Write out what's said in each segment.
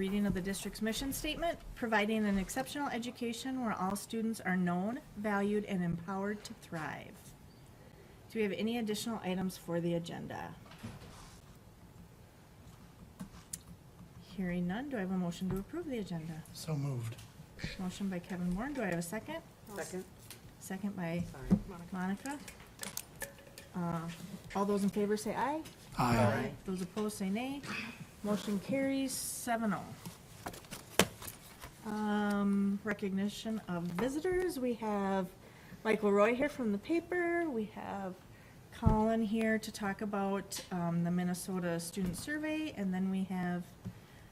reading of the district's mission statement, providing an exceptional education where all students are known, valued, and empowered to thrive. Do we have any additional items for the agenda? Hearing none, do I have a motion to approve the agenda? So moved. Motion by Kevin Warren, do I have a second? Second. Second by Monica. All those in favor say aye. Aye. Those opposed say nay. Motion carries 7-0. Recognition of visitors. We have Michael Roy here from the paper. We have Colin here to talk about the Minnesota Student Survey, and then we have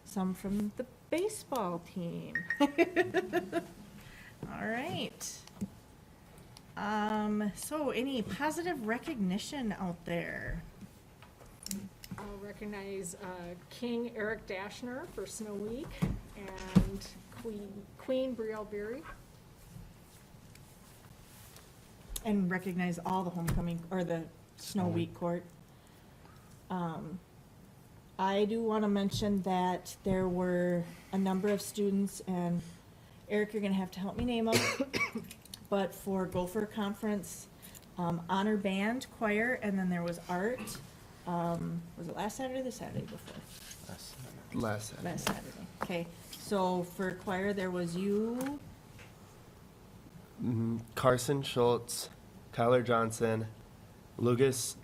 some from the baseball team. All right. So any positive recognition out there? I'll recognize King Eric Dashner for Snow Week and Queen Brielle Berry. And recognize all the homecoming, or the Snow Week court. I do want to mention that there were a number of students, and Eric, you're going to have to help me name them, but for Gopher Conference, honor band, choir, and then there was art. Was it last Saturday or the Saturday before? Last Saturday. Last Saturday. Okay, so for choir, there was you, Carson Schultz, Kyler Johnson, Lucas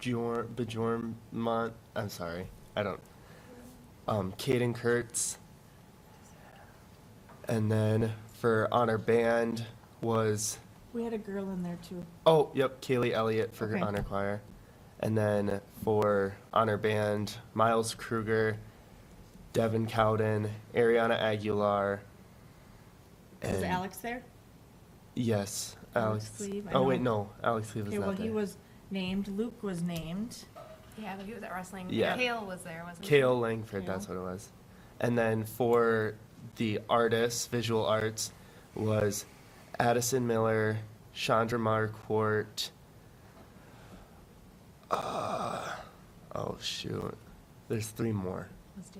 Bjornmont. I'm sorry, I don't. Caden Kurtz, and then for honor band was. we had a girl in there too. Oh, yep, Kaylee Elliott for Okay. honor choir, and then for honor band, Miles Kruger, Devin Cowden, Ariana Aguilar. Was and- Alex there? Yes, Alex Alex. Cleve, I Oh wait, know. no, Alex Cleve was Okay, well, not he there. was named, Luke was named. Yeah, but he was at wrestling. Yeah. Kale was there, wasn't he? Kale Langford, Kale. that's what it was. And then for the artists, visual arts, was Addison Miller, Chandra Marquardt. Oh shoot, there's 3 more. Was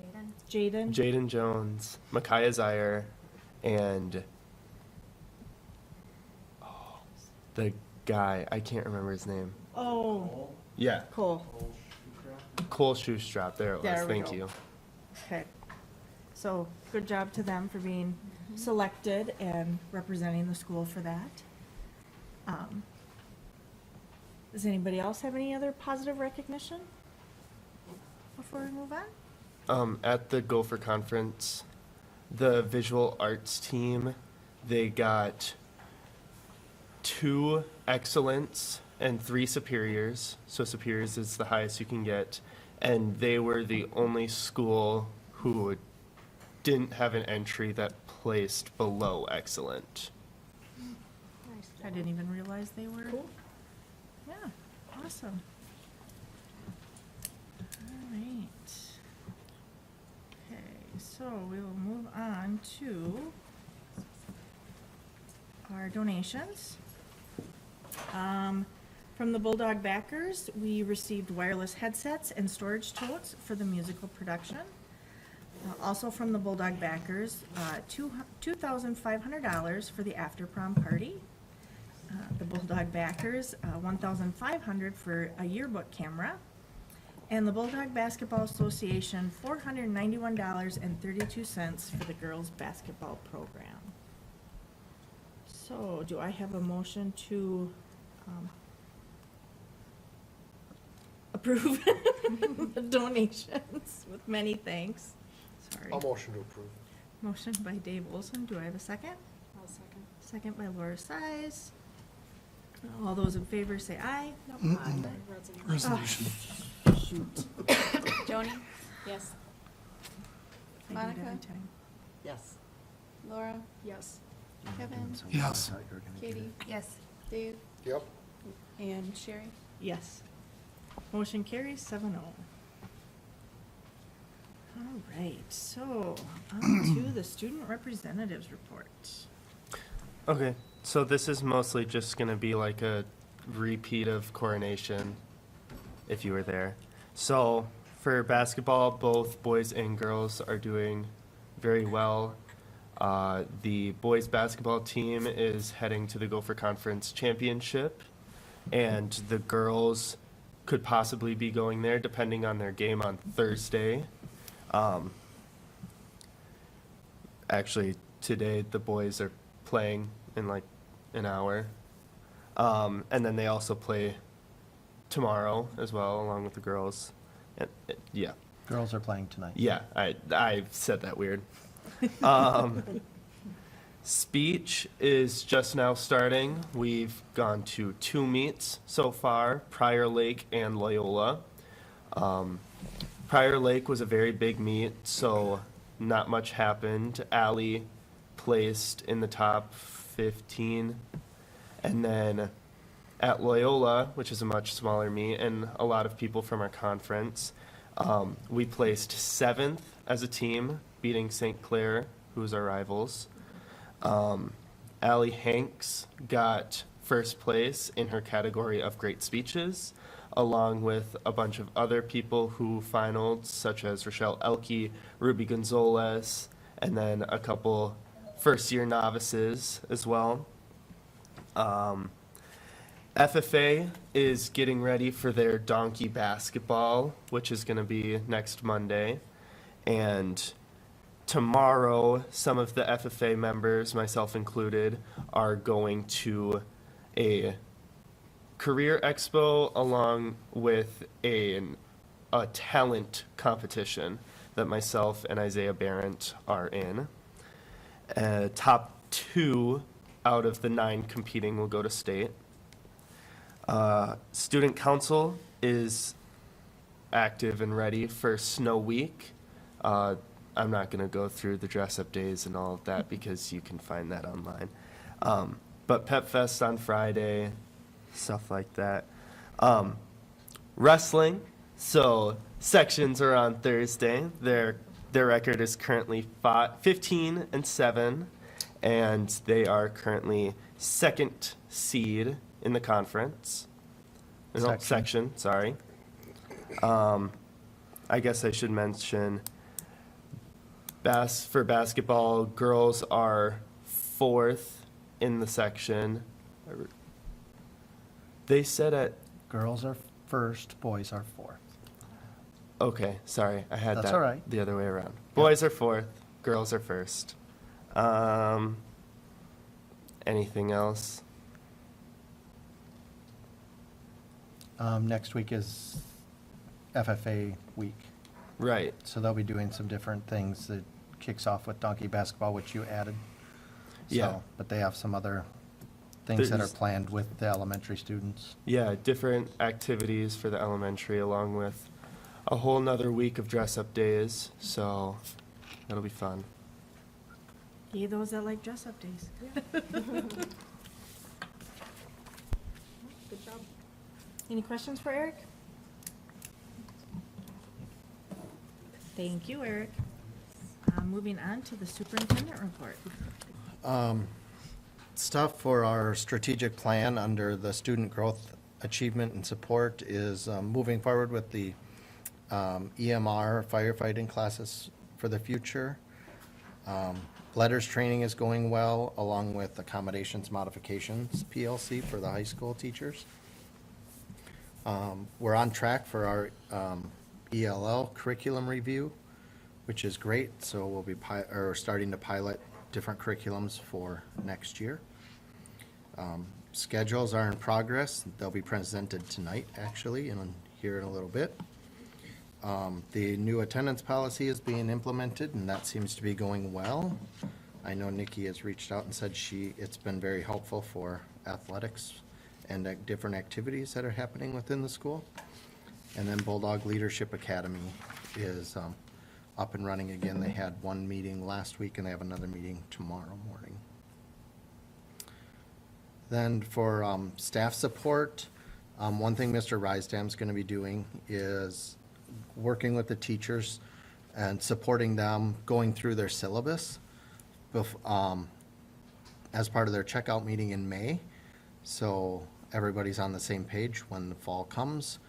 Jaden? Jaden? Jaden Jones, Micaiah Zaire, and the guy, I can't remember his name. Oh, Yeah, Cole. Cole Shoestrap, there it was, There we thank go. you. Okay. So, good job to them for being selected and representing the school for that. Does anybody else have any other positive recognition before we move on? At the Gopher Conference, the visual arts team, they got 2 excellents and 3 superiors. So superiors is the highest you can get. And they were the only school who didn't have an entry that placed below excellent. I didn't even realize they were. Cool. Yeah, awesome. All right. Okay, so we'll move on to our donations. From the Bulldog backers, we received wireless headsets and storage totes for the musical production. Also from the Bulldog backers, $2,500 for the after prom party. The Bulldog backers, $1,500 for a yearbook camera. And the Bulldog Basketball Association, $491.32 for the girls' basketball program. So, do I have a motion to approve the donations with many thanks? Sorry. I'll motion to approve. Motion by Dave Olson. Do I have a second? I'll second. Second by Laura Size. All those in favor say aye. Resolution. Resolution. Shoot. Joni? Yes. I do it Monica? every time. Yes. Laura? Yes. Kevin? Yes. Katie? Yes. Dave? Yep. And Sherry? Yes. Motion carries 7-0. All right, so on to the student representatives report. Okay, so this is mostly just gonna be like a repeat of coronation, if you were there. So For basketball, both boys and girls are doing very well. The boys basketball team is heading to the Gopher Conference Championship, and the girls could possibly be going there depending on their game on Thursday. Actually, today the boys are playing in like an hour. And then they also play tomorrow as well, along with the girls. Yeah. Girls are playing tonight. Yeah, I said that weird. Speech is just now starting. We've gone to 2 meets so far, Prior Lake and Loyola. Prior Lake was a very big meet, so not much happened. Allie placed in the top 15. And then at Loyola, which is a much smaller meet, and a lot of people from our conference, we placed 7th as a team, beating St. Clair, who's our rivals. Allie Hanks got first place in her category of great speeches, along with a bunch of other people who finaled, such as Rochelle Elke, Ruby Gonzalez, and then a couple first-year novices as well. FFA is getting ready for their donkey basketball, which is going to be next Monday. And tomorrow, some of the FFA members, myself included, are going to a career expo along with a talent competition that myself and Isaiah Barrett are in. Top 2 out of the 9 competing will go to state. Student council is active and ready for Snow Week. I'm not going to go through the dress-up days and all of that because you can find that online. But Pep Fest on Friday, stuff like that. Wrestling, so sections are on Thursday. Their record is currently 15-7, and they are currently 2nd seed in the conference. No, section, sorry. I guess I should mention for basketball, girls are 4th in the section. They said at... Girls are first, boys are fourth. Okay, sorry, I had That's that all right. the other way around. Boys are 4th, girls are first. Anything else? Next week is FFA week, Right. so they'll be doing some different things. That kicks off with donkey basketball, which you added. Yeah. So, but they have some other things that are There's- planned with the elementary students. Yeah, different activities for the elementary, along with a whole nother week of dress-up days, so that'll be fun. Yay, those that like dress-up days. Good job. Any questions for Eric? Thank you, Eric. Moving on to the superintendent report. Stuff for our strategic plan under the student growth achievement and support is moving forward with the EMR firefighting classes for the future. Letters training is going well, along with accommodations modifications PLC for the high school teachers. We're on track for our ELL curriculum review, which is great. So we'll be starting to pilot different curriculums for next year. Schedules are in progress. They'll be presented tonight, actually, and here in a little bit. The new attendance policy is being implemented, and that seems to be going well. I know Nikki has reached out and said it's been very helpful for athletics and different activities that are happening within the school. And then Bulldog Leadership Academy is up and running again. They had one meeting last week, and they have another meeting tomorrow morning. Then for staff support, one thing Mr. Rysdam's going to be doing is working with the teachers and supporting them going through their syllabus as part of their checkout meeting in May. So everybody's on the same page when the fall comes,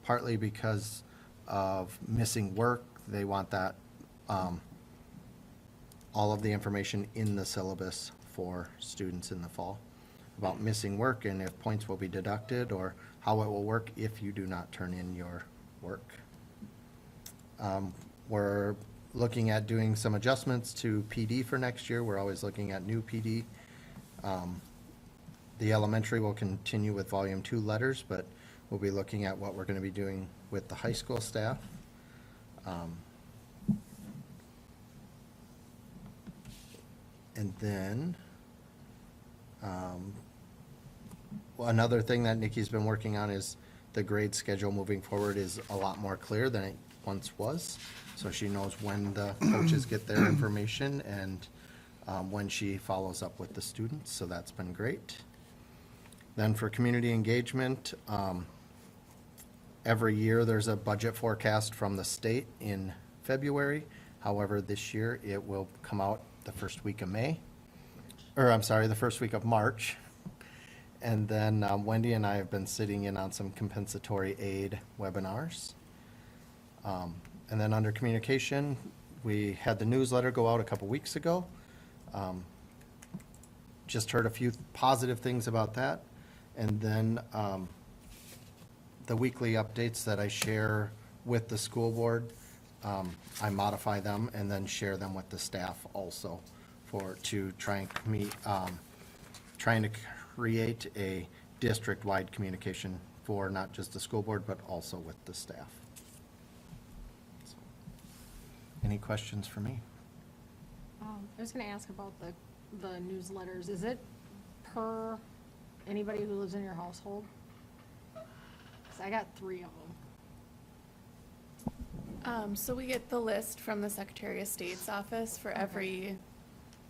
partly because of missing work. They want that, all of the information in the syllabus for students in the fall about missing work and if points will be deducted or how it will work if you do not turn in your work. We're looking at doing some adjustments to PD for next year. We're always looking at new PD. The elementary will continue with volume 2 letters, but we'll be looking at what we're going to be doing with the high school staff. And then, well, another thing that Nikki's been working on is the grade schedule moving forward is a lot more clear than it once was. So she knows when the coaches get their information and when she follows up with the students, so that's been great. Then for community engagement, every year there's a budget forecast from the state in February. However, this year it will come out the first week of May, or I'm sorry, the first week of March. And then Wendy and I have been sitting in on some compensatory aid webinars. And then under communication, we had the newsletter go out a couple weeks ago. Just heard a few positive things about that. And then the weekly updates that I share with the school board, I modify them and then share them with the staff also to try and meet, trying to create a district-wide communication for not just the school board, but also with the staff. So, any questions for me? I was gonna ask about the newsletters. Is it per anybody who lives in your household? 'Cause I got 3 of them. So we get the list from the Secretary of State's office for every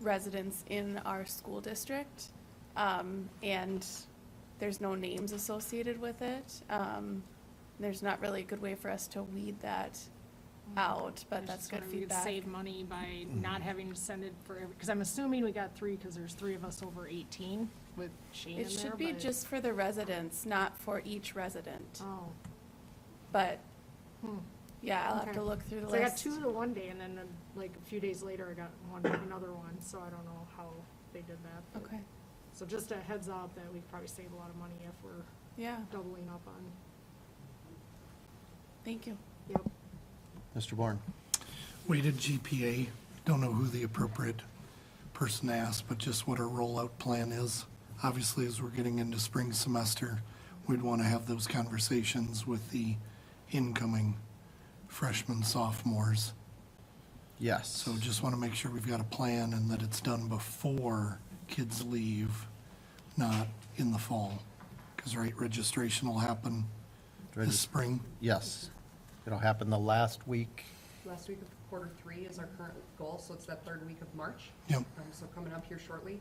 residence in our school district. And there's no names associated with it. There's not really a good way for us to weed that out, I but was that's just good wondering if we could feedback. save money by not having to send it for, because I'm assuming we got 3, because there's 3 of us over 18 with Shane in there. It should be but- just for the residents, not for each resident. Oh. But, Hmm. yeah, I'll have to Okay. look through the 'Cause I got list. 2 the one day, and then like a few days later, I got another one, so I don't know how they did that. but- Okay, So just a heads up that we could probably save a lot of money if we're yeah, doubling up on, thank you. yep. Mr. Bourne? Weighted GPA, don't know who the appropriate person to ask, but just what our rollout plan is. Obviously, as we're getting into spring semester, we'd want to have those conversations with the incoming freshmen, sophomores. Yes. So just want to make sure we've got a plan and that it's done before kids leave, not in the fall. Because, right, registration will happen this spring. Yes. It'll happen the last week. Last week of quarter 3 is our current goal, so it's that 3rd week of March. Yep. So coming up here shortly.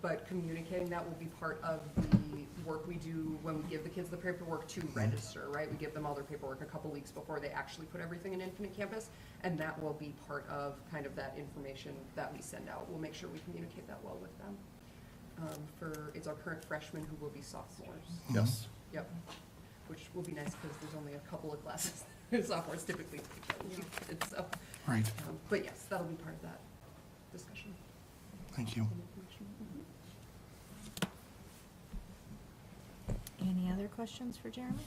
But communicating that will be part of the work we do when we give the kids the paperwork to register, right? We give them all their paperwork a couple weeks before they actually put everything in Infinite Campus, and that will be part of kind of that information that we send out. We'll make sure we communicate that well with them. It's our current freshmen who will be sophomores. Yes. Yep, which will be nice because there's only a couple of classes sophomores typically take that new kids, so. Right, But yes, that'll be part of that discussion. thank you. and information. Any other questions for Jeremy?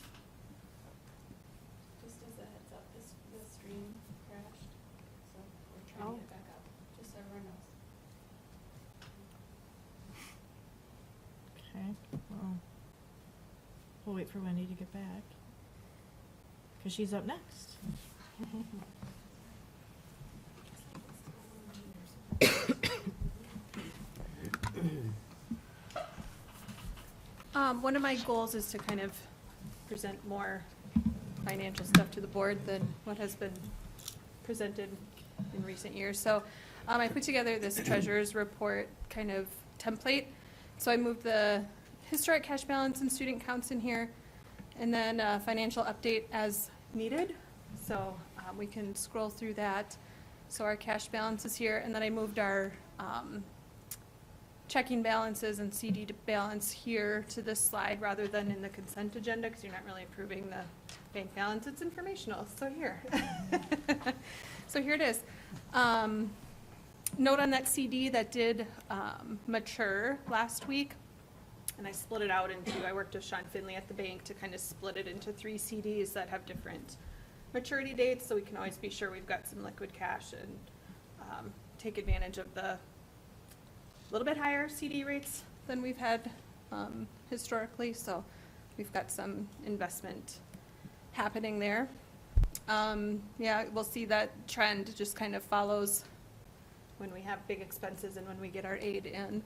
Just as a heads up, the stream crashed, so we're trying Oh. to get back up, just so everyone knows. Okay, well, we'll wait for Wendy to get back. Because she's up next. One of my goals is to kind of present more financial stuff to the board than what has been presented in recent years. So I put together this treasurer's report kind of template. So I moved the historic cash balance and student counts in here, and then a financial update as needed. So we can scroll through that. So our cash balance is here, and then I moved our checking balances and CD to balance here to this slide rather than in the consent agenda, because you're not really approving the bank balance. It's informational, so here. So here it is. Note on that CD that did mature last week, and I split it out into, I worked with Sean Finley at the bank to kind of split it into 3 CDs that have different maturity dates, so we can always be sure we've got some liquid cash and take advantage of the little bit higher CD rates than we've had historically, so we've got some investment happening there. Yeah, we'll see that trend just kind of follows when we have big expenses and when we get our aid in.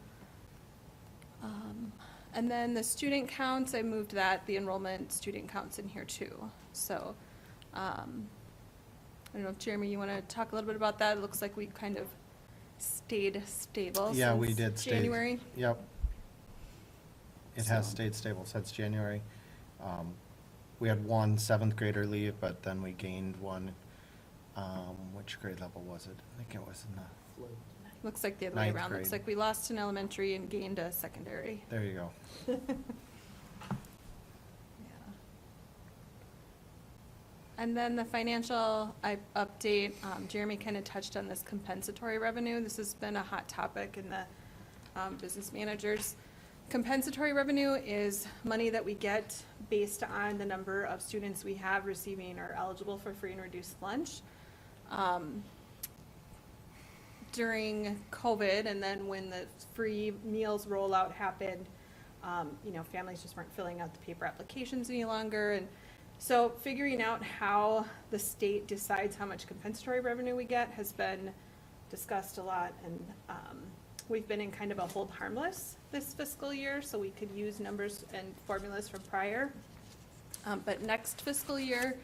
And then the student counts, I moved that, the enrollment student counts in here too. So, I don't know if Jeremy, you want to talk a little bit about that? It looks like we kind of stayed stable Yeah, we since did stay. January. Yep. It has So- stayed stable since January. We had 1 7th grader leave, but then we gained one, which grade level was it? I think it was in the, Looks like the other way 9th around. Looks grade. like we lost an elementary and gained a secondary. there you go. Yeah. And then the financial update, Jeremy kind of touched on this compensatory revenue. This has been a hot topic in the business managers. Compensatory revenue is money that we get based on the number of students we have receiving or eligible for free and reduced lunch. During COVID, and then when the free meals rollout happened, you know, families just weren't filling out the paper applications any longer. And so figuring out how the state decides how much compensatory revenue we get has been discussed a lot. And we've been in kind of a hold harmless this fiscal year, so we could use numbers and formulas from prior. But next fiscal year,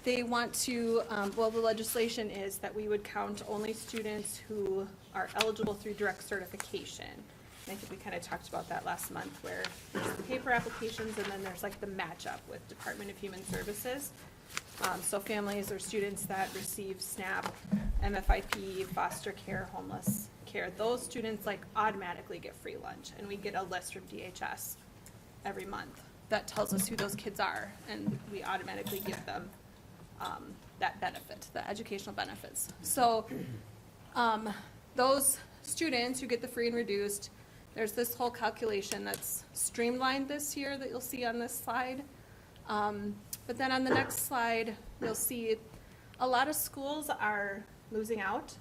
they want to, well, the legislation is that we would count only students who are eligible through direct certification. And I think we kind of talked about that last month, where there's the paper applications and then there's like the match-up with Department of Human Services. So families or students that receive SNAP, MFIP, foster care, homeless care, those students like automatically get free lunch. And we get a list from DHS every month that tells us who those kids are, and we automatically give them that benefit, the educational benefits. So those students who get the free and reduced, there's this whole calculation that's streamlined this year that you'll see on this slide. But then on the next slide, you'll see a lot of schools are losing out.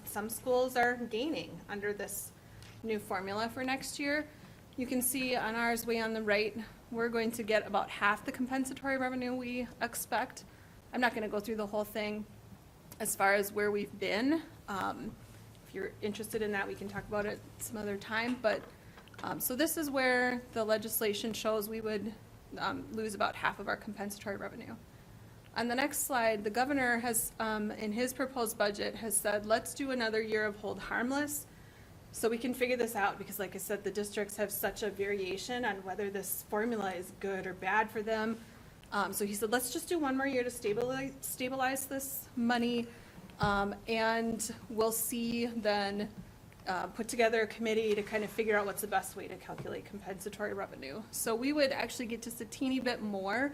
Some schools are gaining under this new formula for next year. You can see on ours way on the right, we're going to get about half the compensatory revenue we expect. I'm not going to go through the whole thing as far as where we've been. If you're interested in that, we can talk about it some other time. But so this is where the legislation shows we would lose about half of our compensatory revenue. On the next slide, the governor has, in his proposed budget, has said, let's do another year of hold harmless so we can figure this out, because like I said, the districts have such a variation on whether this formula is good or bad for them. So he said, let's just do one more year to stabilize this money, and we'll see then, put together a committee to kind of figure out what's the best way to calculate compensatory revenue. So we would actually get just a teeny bit more,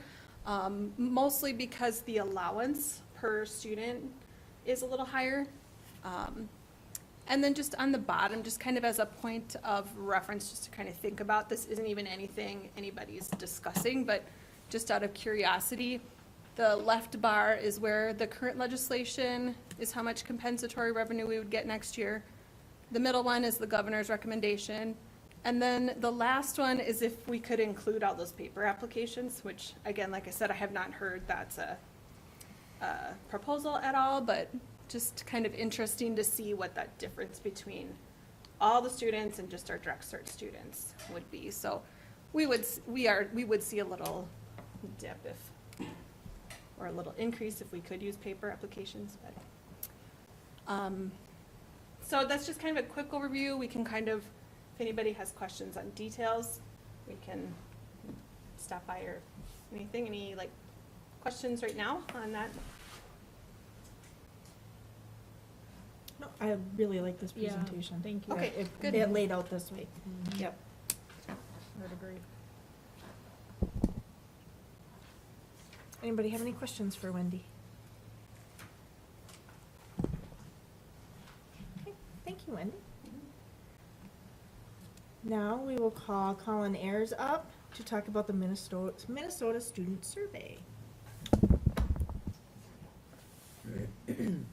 mostly because the allowance per student is a little higher. And then just on the bottom, just kind of as a point of reference, just to kind of think about, this isn't even anything anybody's discussing, but just out of curiosity, the left bar is where the current legislation is how much compensatory revenue we would get next year. The middle one is the governor's recommendation. And then the last one is if we could include all those paper applications, which again, like I said, I have not heard that's a proposal at all, but just kind of interesting to see what that difference between all the students and just our direct cert students would be. So we would see a little dip if, or a little increase if we could use paper applications, but so that's just kind of a quick overview. We can kind of, if anybody has questions on details, we can stop by or anything. Any like questions right now on that? No, I really like this Yeah, presentation. thank you. Yeah, Okay, it- good. It laid out this way. Yep. I would agree. Anybody have any questions for Wendy? Okay, thank you, Wendy. Now we will call Colin Ayers up to talk about the Minnesota Student Survey. Is it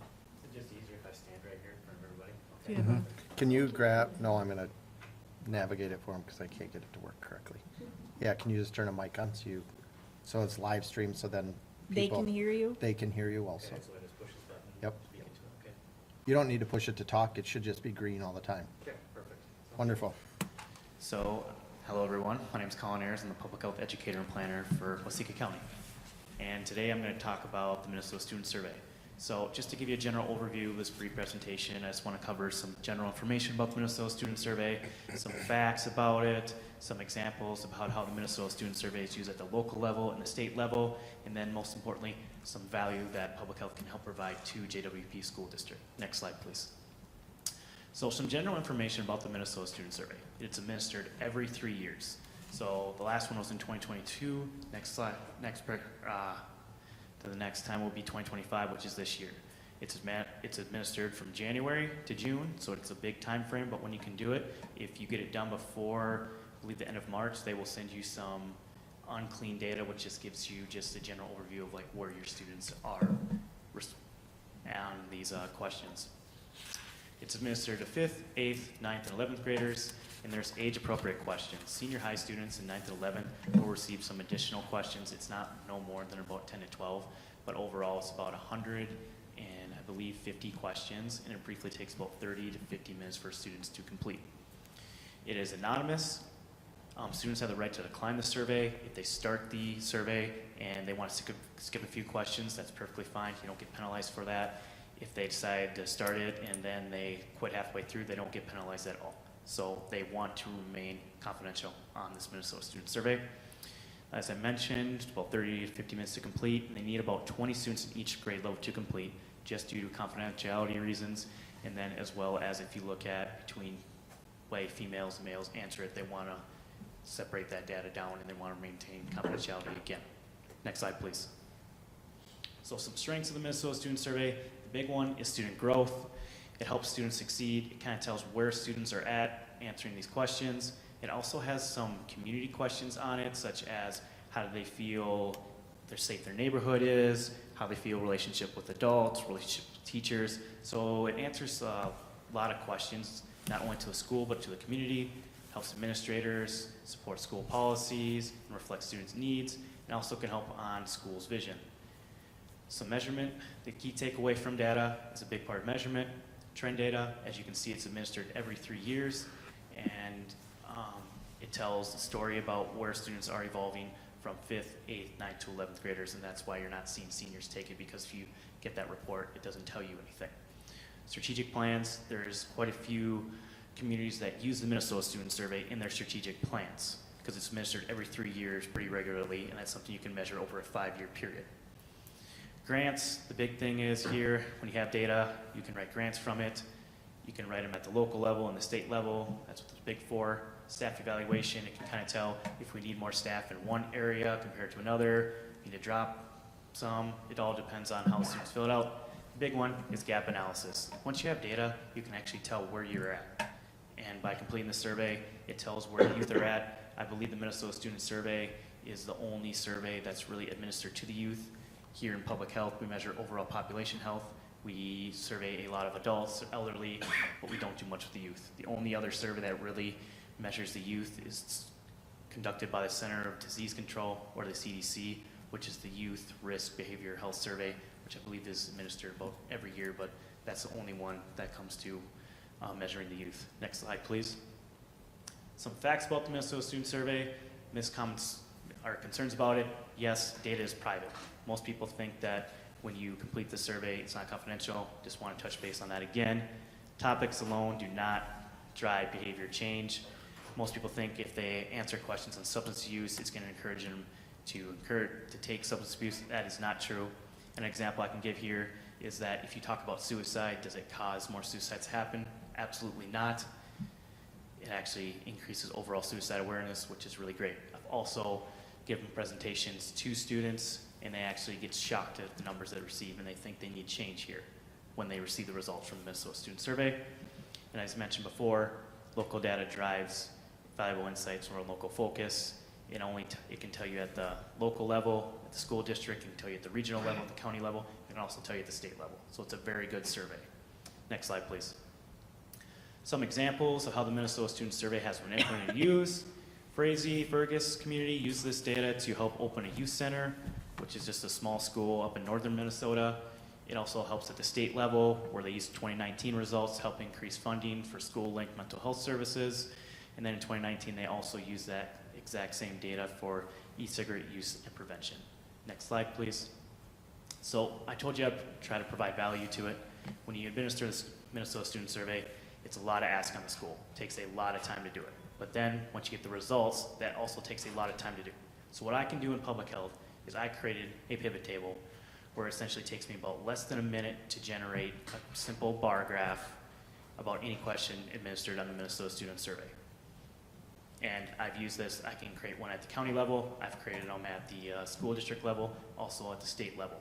just easier if I stand right here in front of everybody? Do you Okay. have Can you grab, no, I'm gonna navigate it for him because I can't get it to work correctly. Yeah, can you just turn a mic on so it's live streamed, so then They people. can hear you? They can hear you also. Okay, so I just push this button? Yep. Speak into it, okay? You don't need to push it to talk, it should just be green all the time. Okay, perfect. Wonderful. So, hello everyone, my name is Colin Ayers, I'm the Public Health Educator and Planner for Waseca County. And today I'm going to talk about the Minnesota Student Survey. So just to give you a general overview of this brief presentation, I just want to cover some general information about the Minnesota Student Survey, some facts about it, some examples about how the Minnesota Student Survey is used at the local level and the state level, and then most importantly, some value that public health can help provide to JWP School District. Next slide, please. So some general information about the Minnesota Student Survey. It's administered every 3 years. So the last one was in 2022. Next slide, the next time will be 2025, which is this year. It's administered from January to June, so it's a big time frame, but when you can do it, if you get it done before, I believe the end of March, they will send you some unclean data, which just gives you just a general overview of like where your students are on these questions. It's administered to 5th, 8th, 9th, and 11th graders, and there's age-appropriate questions. Senior high students in 9th and 11th will receive some additional questions. It's not no more than about 10 to 12, but overall it's about 100 and I believe 50 questions, and it briefly takes about 30 to 50 minutes for students to complete. It is anonymous. Students have the right to decline the survey. If they start the survey and they want to skip a few questions, that's perfectly fine. You don't get penalized for that. If they decide to start it and then they quit halfway through, they don't get penalized at all. So they want to remain confidential on this Minnesota Student Survey. As I mentioned, about 30 to 50 minutes to complete, and they need about 20 students in each grade level to complete, just due to confidentiality reasons, and then as well as if you look at between way females and males answer it, they want to separate that data down and they want to maintain confidentiality again. Next slide, please. So some strengths of the Minnesota Student Survey. The big one is student growth. It helps students succeed. It kind of tells where students are at answering these questions. It also has some community questions on it, such as how do they feel they're safe their neighborhood is, how they feel relationship with adults, relationship with teachers. So it answers a lot of questions, not only to the school, but to the community, helps administrators, support school policies, and reflects students' needs, and also can help on school's vision. Some measurement, the key takeaway from data is a big part of measurement. Trend data, as you can see, it's administered every 3 years, and it tells the story about where students are evolving from 5th, 8th, 9th to 11th graders, and that's why you're not seeing seniors take it, because if you get that report, it doesn't tell you anything. Strategic plans, there's quite a few communities that use the Minnesota Student Survey in their strategic plans, because it's administered every 3 years pretty regularly, and that's something you can measure over a 5-year period. Grants, the big thing is here, when you have data, you can write grants from it. You can write them at the local level and the state level. That's what it's big for. Staff evaluation, it can kind of tell if we need more staff in one area compared to another. We need to drop some. It all depends on how the students fill it out. The big one is gap analysis. Once you have data, you can actually tell where you're at. And by completing the survey, it tells where the youth are at. I believe the Minnesota Student Survey is the only survey that's really administered to the youth. Here in public health, we measure overall population health. We survey a lot of adults, elderly, but we don't do much with the youth. The only other survey that really measures the youth is conducted by the Center of Disease Control, or the CDC, which is the Youth Risk Behavior Health Survey, which I believe is administered about every year, but that's the only one that comes to measuring the youth. Next slide, please. Some facts about the Minnesota Student Survey. Miscomments or concerns about it. Yes, data is private. Most people think that when you complete the survey, it's not confidential. Just want to touch base on that again. Topics alone do not drive behavior change. Most people think if they answer questions on substance use, it's going to encourage them to take substance abuse. That is not true. An example I can give here is that if you talk about suicide, does it cause more suicides happen? Absolutely not. It actually increases overall suicide awareness, which is really great. I've also given presentations to students, and they actually get shocked at the numbers they receive, and they think they need change here when they receive the results from the Minnesota Student Survey. And as mentioned before, local data drives valuable insights from a local focus. It can tell you at the local level, at the school district, it can tell you at the regional level, at the county level, it can also tell you at the state level. So it's a very good survey. Next slide, please. Some examples of how the Minnesota Student Survey has been implemented and used. Frazee, Fergus community use this data to help open a youth center, which is just a small school up in northern Minnesota. It also helps at the state level, where they use 2019 results to help increase funding for school-linked mental health services. And then in 2019, they also use that exact same data for e-cigarette use and prevention. Next slide, please. So I told you I'd try to provide value to it. When you administer this Minnesota Student Survey, it's a lot of ask on the school. It takes a lot of time to do it. But then, once you get the results, that also takes a lot of time to do. So what I can do in public health is I created a pivot table where it essentially takes me about less than a minute to generate a simple bar graph about any question administered on the Minnesota Student Survey. And I've used this, I can create one at the county level, I've created them at the school district level, also at the state level.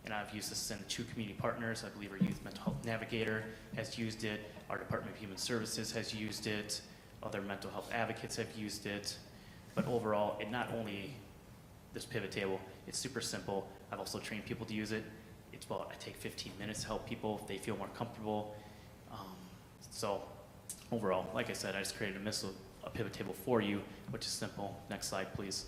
And I've used this in 2 community partners. I believe our Youth Mental Health Navigator has used it, our Department of Human Services has used it, other mental health advocates have used it. But overall, it not only, this pivot table, it's super simple. I've also trained people to use it. I take 15 minutes to help people if they feel more comfortable. So overall, like I said, I just created a pivot table for you, which is simple. Next slide, please.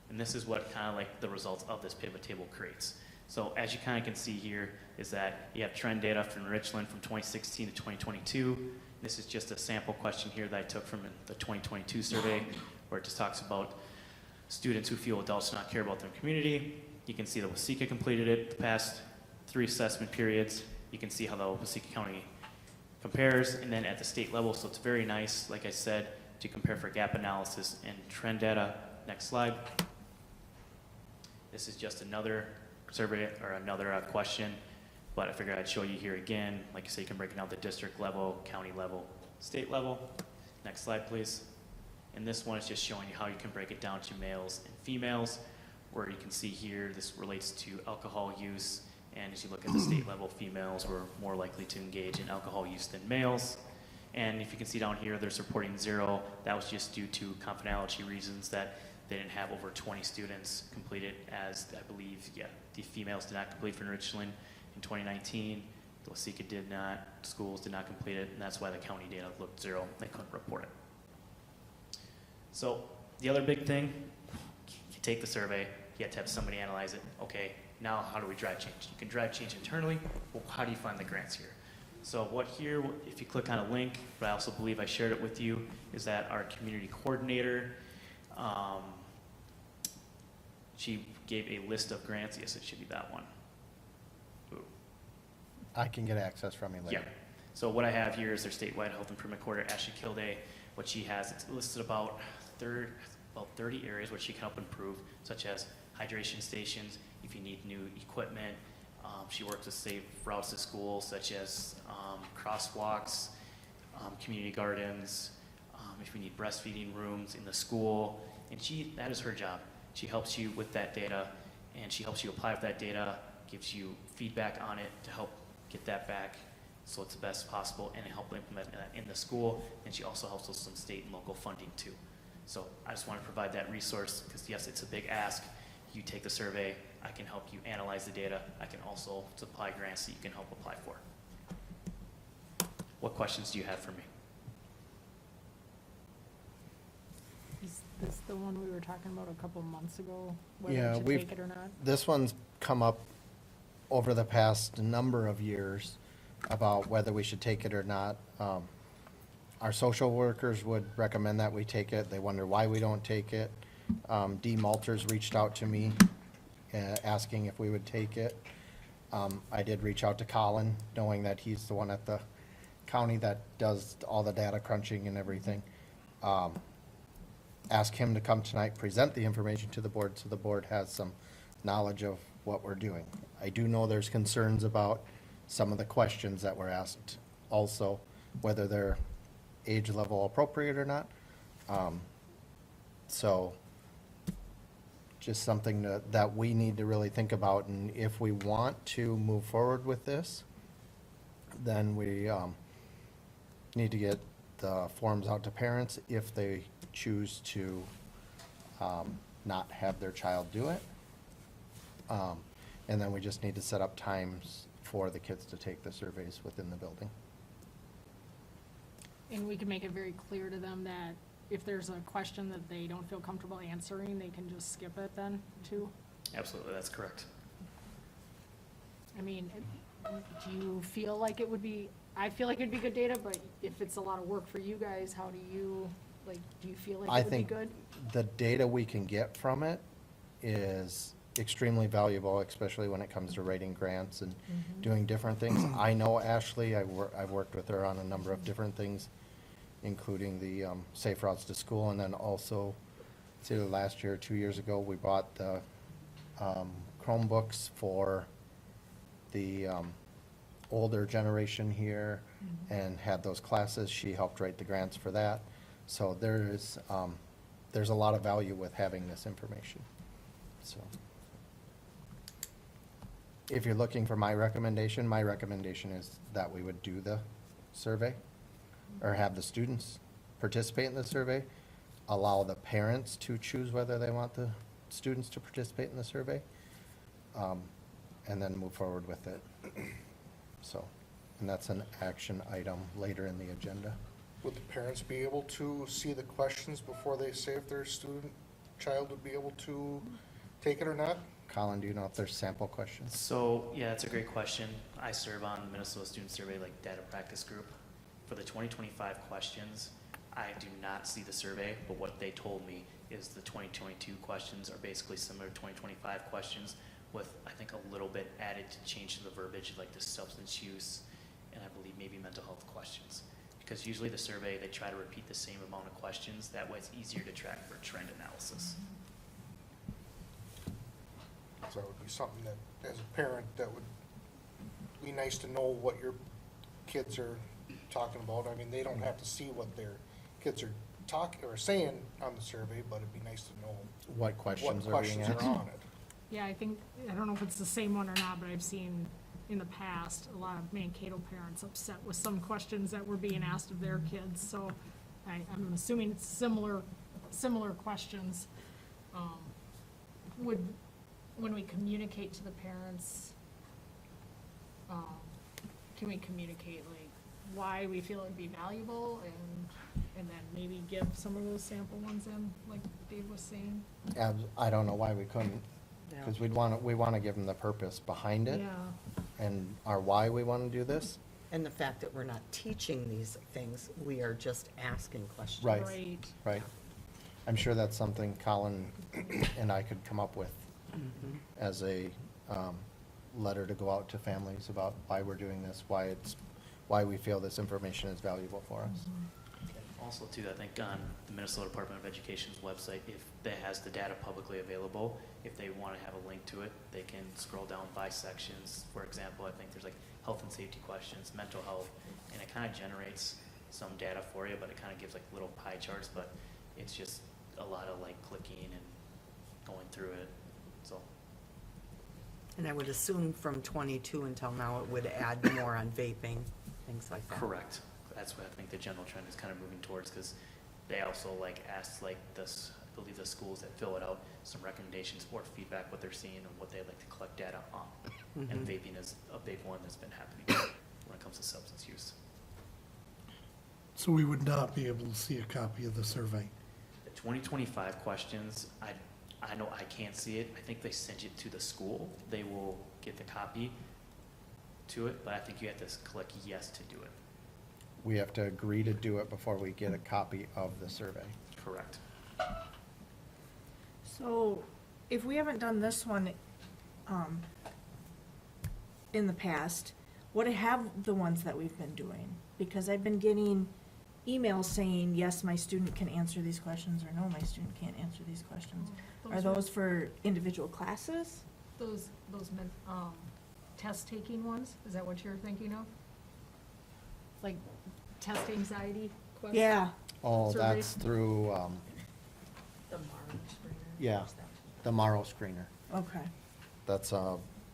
And this is what kind of like the results of this pivot table creates. So as you kind of can see here is that you have trend data from Richland from 2016 to 2022. This is just a sample question here that I took from the 2022 survey, where it just talks about students who feel adults do not care about their community. You can see that Waseca completed it the past 3 assessment periods. You can see how the Waseca County compares, and then at the state level, so it's very nice, like I said, to compare for gap analysis and trend data. Next slide. This is just another survey or another question, but I figured I'd show you here again. Like I say, you can break it down the district level, county level, state level. Next slide, please. And this one is just showing you how you can break it down to males and females, where you can see here this relates to alcohol use, and as you look at the state level, females were more likely to engage in alcohol use than males. And if you can see down here, they're supporting 0. That was just due to confidentiality reasons, that they didn't have over 20 students complete it, as I believe, the females did not complete for Richland in 2019. The Waseca did not, schools did not complete it, and that's why the county data looked 0. They couldn't report it. So the other big thing, you take the survey, you have to have somebody analyze it. Okay, now how do we drive change? You can drive change internally. Well, how do you find the grants here? So what here, if you click on a link, but I also believe I shared it with you, is that our community coordinator, she gave a list of grants. Yes, it should be that one. Ooh. I can get access from you later. Yeah. So what I have here is their statewide health improvement coordinator, Ashley Kilday. What she has, it's listed about 30 areas where she can help improve, such as hydration stations, if you need new equipment. She works with safe routes to school, such as crosswalks, community gardens, if you need breastfeeding rooms in the school, and that is her job. She helps you with that data, and she helps you apply with that data, gives you feedback on it to help get that back so it's the best possible, and help implement that in the school. And she also helps with some state and local funding too. So I just want to provide that resource because yes, it's a big ask. You take the survey, I can help you analyze the data. I can also supply grants that you can help apply for. What questions do you have for me? Is this the one we were talking about a couple months ago? Whether Yeah, we should we've- take it or not? This one's come up over the past number of years about whether we should take it or not. Our social workers would recommend that we take it. They wonder why we don't take it. Dee Malters reached out to me asking if we would take it. I did reach out to Colin, knowing that he's the one at the county that does all the data crunching and everything. Ask him to come tonight, present the information to the board so the board has some knowledge of what we're doing. I do know there's concerns about some of the questions that were asked also, whether they're age level appropriate or not. So just something that we need to really think about, and if we want to move forward with this, then we need to get the forms out to parents if they choose to not have their child do it. And then we just need to set up times for the kids to take the surveys within the building. And we can make it very clear to them that if there's a question that they don't feel comfortable answering, they can just skip it then, too? Absolutely, that's correct. I mean, do you feel like it would be, I feel like it'd be good data, but if it's a lot of work for you guys, how do you, like, do you feel I like it would be think good? the data we can get from it is extremely valuable, especially when it comes to writing grants and doing different things. I know Ashley, I've worked with her on a number of different things, including the Safe Routes to School, and then also, it's either last year or 2 years ago, we bought the Chromebooks for the older generation here and had those classes. She helped write the grants for that. So there's a lot of value with having this information, so. If you're looking for my recommendation is that we would do the survey, or have the students participate in the survey, allow the parents to choose whether they want the students to participate in the survey, and then move forward with it. So, and that's an action item later in the agenda. Would the parents be able to see the questions before they say if their child would be able to take it or not? Colin, do you know if there's sample questions? So, yeah, that's a great question. I serve on the Minnesota Student Survey, like, data practice group. For the 2025 questions, I do not see the survey, but what they told me is the 2022 questions are basically similar to 2025 questions with, I think, a little bit added to change to the verbiage, like the substance use, and I believe maybe mental health questions. Because usually the survey, they try to repeat the same amount of questions. That way it's easier to track for trend analysis. So it would be something that, as a parent, that would be nice to know what your kids are talking about. I mean, they don't have to see what their kids are talking or saying on the survey, but it'd be nice to know What questions what are being questions asked? are on it. Yeah, I think, I don't know if it's the same one or not, but I've seen in the past, a lot of Mankato parents upset with some questions that were being asked of their kids, so I'm assuming it's similar questions. When we communicate to the parents, can we communicate, like, why we feel it'd be valuable, and then maybe give some of those sample ones in, like Dave was saying? I don't know why we couldn't, because we want to give them the purpose behind it. Yeah. And our why we want to do this. And the fact that we're not teaching these things, we are just asking questions. Right. Right. Right. I'm sure that's something Colin and I could come up with as a letter to go out to families about why we're doing this, why we feel this information is valuable for us. Also, too, I think on the Minnesota Department of Education's website, if that has the data publicly available, if they want to have a link to it, they can scroll down by sections. For example, I think there's like health and safety questions, mental health, and it kind of generates some data for you, but it kind of gives like little pie charts, but it's just a lot of like clicking and going through it, so. And I would assume from 22 until now, it would add more on vaping, things like that. Correct. That's what I think the general trend is kind of moving towards, because they also like asked like this, I believe the schools that fill it out, some recommendations or feedback, what they're seeing and what they'd like to collect data on. And vaping is a big one that's been happening when it comes to substance use. So we would not be able to see a copy of the survey. The 2025 questions, I know I can't see it. I think they send it to the school. They will get the copy to it, but I think you have to click yes to do it. We have to agree to do it before we get a copy of the survey. Correct. So if we haven't done this one in the past, what have the ones that we've been doing? Because I've been getting emails saying, yes, my student can answer these questions, or no, my student can't answer these questions. Are those for individual classes? Those test-taking ones? Is that what you're thinking of? Like test anxiety questions? Yeah, Oh, Survey. that's through, yeah, the Morrow screener. okay, That's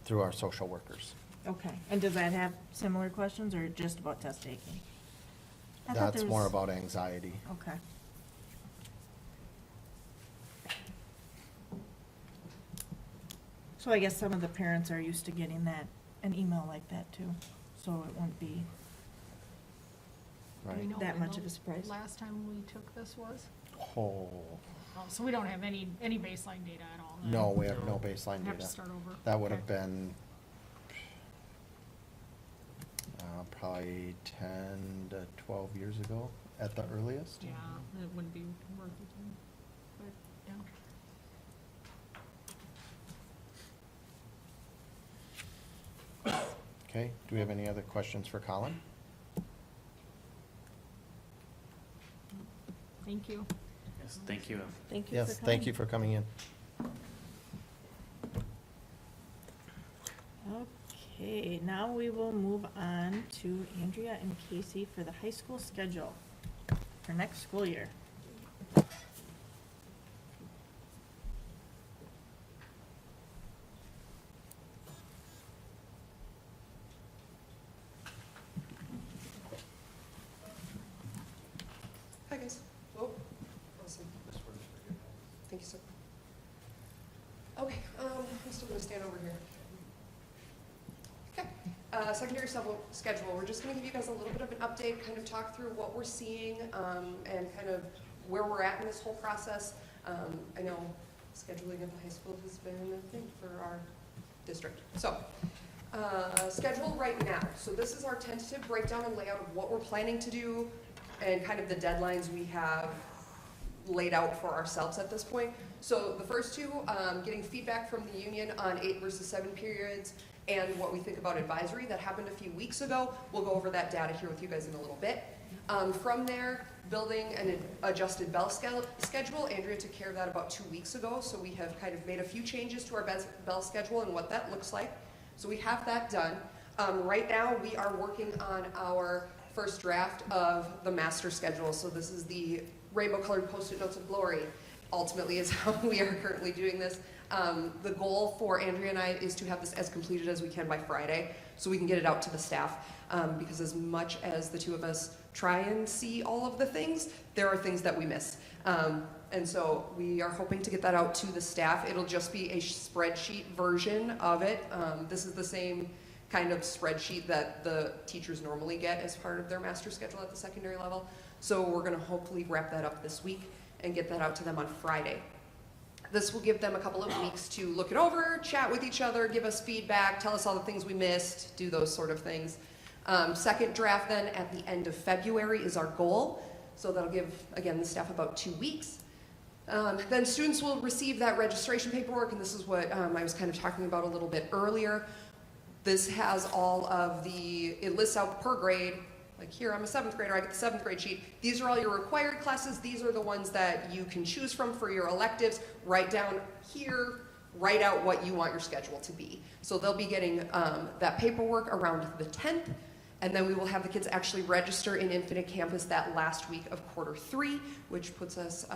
through our social workers. okay. And does that have similar questions or just about test taking? I thought That's there more was- about anxiety. Okay. So I guess some of the parents are used to getting an email like that too, so it won't be, Do we Right. know That when much the of a surprise. Last time we took this was? Oh, Oh, so we don't have any baseline data at all? then? no, we have no baseline Have to data. start over? That would have Okay. been probably 10 to 12 years ago at the earliest. Yeah, it wouldn't be worth it, but, yeah. Okay, do we have any other questions for Colin? Thank you. Yes, thank you. thank you for Yes, thank you for coming in. Okay, now we will move on to Andrea and Casey for the high school schedule for next school year. Hi, guys. Oh, awesome. Thank you, sir. Okay, I'm still gonna stand over here. Okay, secondary schedule, we're just gonna give you guys a little bit of an update, kind of talk through what we're seeing, and kind of where we're at in this whole process. I know scheduling at the high school has been a thing for our district. So, schedule right now. So this is our tentative breakdown and layout of what we're planning to do and kind of the deadlines we have laid out for ourselves at this point. So the first two, getting feedback from the union on 8 versus 7 periods and what we think about advisory. That happened a few weeks ago. We'll go over that data here with you guys in a little bit. From there, building an adjusted bell schedule. Andrea took care of that about 2 weeks ago, so we have kind of made a few changes to our bell schedule and what that looks like. So we have that done. Right now, we are working on our first draft of the master schedule. So this is the rainbow colored Post-it notes of glory, ultimately is how we are currently doing this. The goal for Andrea and I is to have this as completed as we can by Friday, so we can get it out to the staff. Because as much as the two of us try and see all of the things, there are things that we miss. And so we are hoping to get that out to the staff. It'll just be a spreadsheet version of it. This is the same kind of spreadsheet that the teachers normally get as part of their master schedule at the secondary level. So we're gonna hopefully wrap that up this week and get that out to them on Friday. This will give them a couple of weeks to look it over, chat with each other, give us feedback, tell us all the things we missed, do those sort of things. Second draft then at the end of February is our goal. So that'll give, again, the staff about 2 weeks. Then students will receive that registration paperwork, and this is what I was kind of talking about a little bit earlier. This has all of it lists out per grade, like here I'm a 7th grader, I get the 7th grade sheet. These are all your required classes, these are the ones that you can choose from for your electives. Write down here, write out what you want your schedule to be. So they'll be getting that paperwork around the 10th, and then we will have the kids actually register in Infinite Campus that last week of Q3, which puts us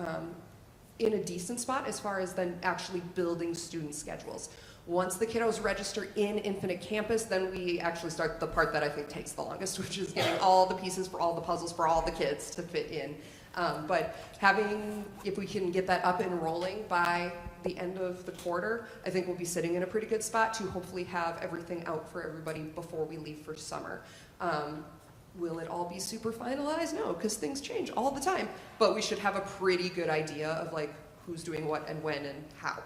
in a decent spot as far as then actually building student schedules. Once the kiddos register in Infinite Campus, then we actually start the part that I think takes the longest, which is getting all the pieces for all the puzzles for all the kids to fit in. But if we can get that up and rolling by the end of the quarter, I think we'll be sitting in a pretty good spot to hopefully have everything out for everybody before we leave for summer. Will it all be super finalized? No, because things change all the time. But we should have a pretty good idea of like who's doing what and when and how,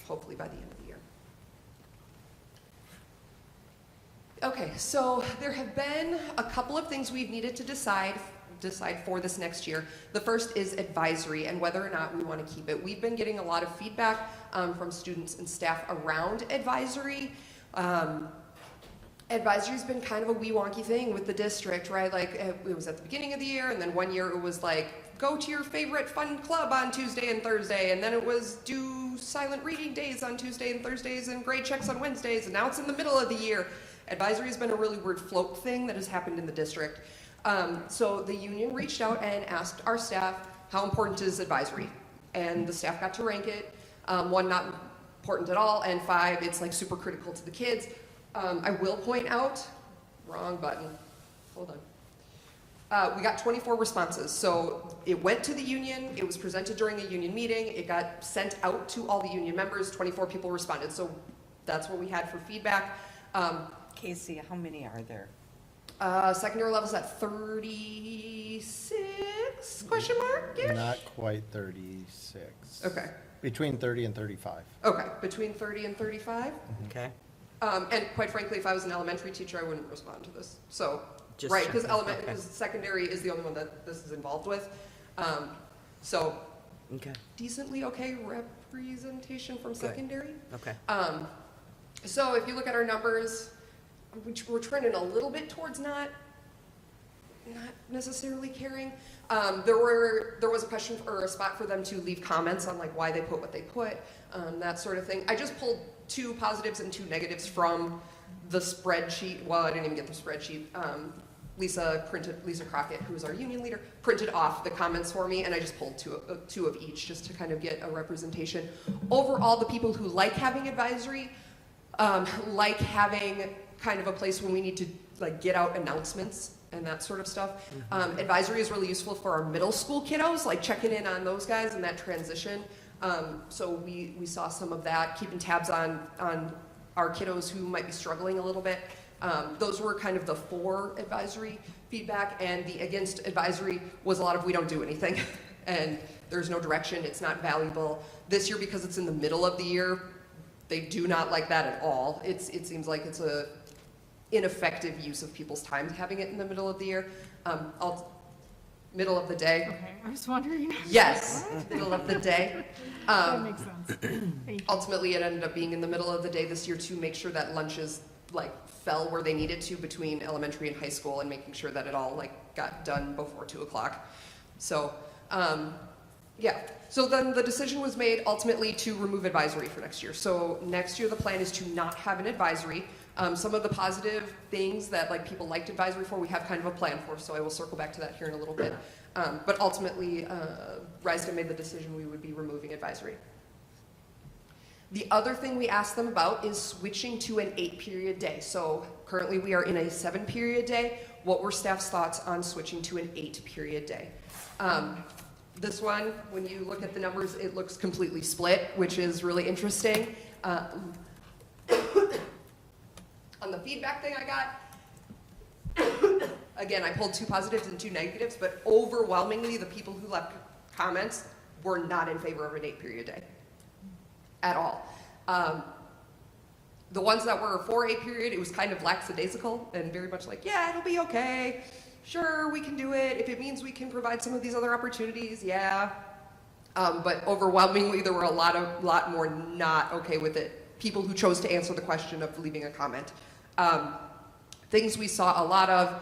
hopefully by the end of the year. Okay, so there have been a couple of things we've needed to decide for this next year. The first is advisory and whether or not we want to keep it. We've been getting a lot of feedback from students and staff around advisory. Advisory's been kind of a wee wonky thing with the district, right? Like, it was at the beginning of the year, and then one year it was like, go to your favorite fun club on Tuesday and Thursday, and then it was do silent reading days on Tuesday and Thursdays and grade checks on Wednesdays, and now it's in the middle of the year. Advisory has been a really weird float thing that has happened in the district. So the union reached out and asked our staff, how important is advisory? And the staff got to rank it. 1, not important at all, and 5, it's like super critical to the kids. I will point out, wrong button, hold on. We got 24 responses, so it went to the union, it was presented during a union meeting, it got sent out to all the union members, 24 people responded, so that's what we had for feedback. Casey, how many are there? Second year level's at 36, question mark, -ish? Not quite 36. Okay, Between 30 and 35. okay, between 30 and 35. Okay, And quite frankly, if I was an elementary teacher, I wouldn't respond to this. So, Just right, because checking, okay. secondary is the only one that this is involved with. So okay, decently okay representation from Good. secondary. okay. So if you look at our numbers, we're trending a little bit towards not necessarily caring. There was a question or a spot for them to leave comments on like why they put what they put, that sort of thing. I just pulled 2 positives and 2 negatives from the spreadsheet. Well, I didn't even get the spreadsheet. Lisa Crockett, who is our union leader, printed off the comments for me, and I just pulled two of each just to kind of get a representation. Overall, the people who like having advisory, like having kind of a place when we need to like get out announcements and that sort of stuff. Advisory is really useful for our middle school kiddos, like checking in on those guys and that transition. So we saw some of that, keeping tabs on our kiddos who might be struggling a little bit. Those were kind of the for advisory feedback, and the against advisory was a lot of we don't do anything and there's no direction, it's not valuable. This year, because it's in the middle of the year, they do not like that at all. It seems like it's a ineffective use of people's time having it in the middle of the year. Middle of the day. Okay, I was wondering. Yes, middle of the day. That makes sense. Thank you. Ultimately, it ended up being in the middle of the day this year to make sure that lunches like fell where they needed to between elementary and high school, and making sure that it all like got done before 2 o'clock. So, yeah. So then the decision was made ultimately to remove advisory for next year. So next year the plan is to not have an advisory. Some of the positive things that like people liked advisory for, we have kind of a plan for, so I will circle back to that here in a little bit. But ultimately, RISD made the decision we would be removing advisory. The other thing we asked them about is switching to an 8-period day. So currently we are in a 7-period day. What were staff's thoughts on switching to an 8-period day? This one, when you look at the numbers, it looks completely split, which is really interesting. On the feedback thing I got, again, I pulled 2 positives and 2 negatives, but overwhelmingly the people who left comments were not in favor of an 8-period day at all. The ones that were for 8-period, it was kind of lackadaisical and very much like, yeah, it'll be okay. Sure, we can do it. If it means we can provide some of these other opportunities, yeah. But overwhelmingly, there were a lot more not okay with it. People who chose to answer the question of leaving a comment. Things we saw a lot of,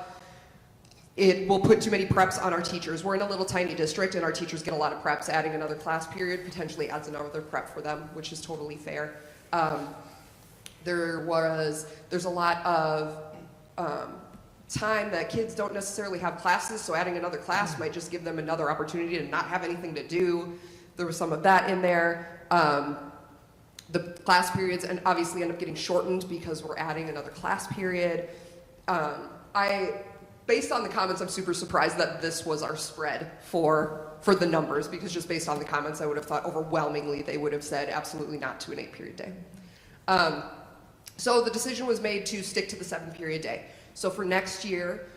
it will put too many preps on our teachers. We're in a little tiny district and our teachers get a lot of preps. Adding another class period potentially adds another prep for them, which is totally fair. There's a lot of time that kids don't necessarily have classes, so adding another class might just give them another opportunity to not have anything to do. There was some of that in there. The class periods and obviously end up getting shortened because we're adding another class period. Based on the comments, I'm super surprised that this was our spread for the numbers, because just based on the comments, I would have thought overwhelmingly they would have said absolutely not to an 8-period day. So the decision was made to stick to the 7-period day. So for next year,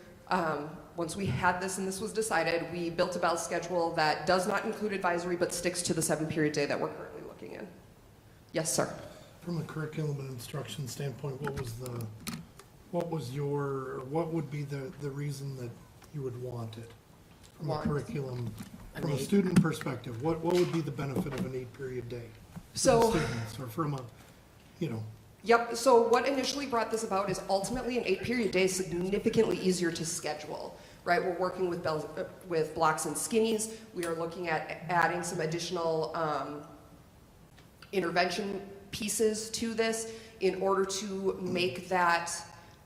once we had this and this was decided, we built a bell schedule that does not include advisory but sticks to the 7-period day that we're currently looking in. Yes, sir. From a curriculum and instruction standpoint, what would be the reason that you would want it? From a curriculum, from a student perspective, what would be the benefit of an 8-period day? For the students, or from a, Yep, so what initially brought this about is ultimately an 8-period day is significantly easier to schedule, right? We're working with blocks and skinnies. We are looking at adding some additional intervention pieces to this in order to make that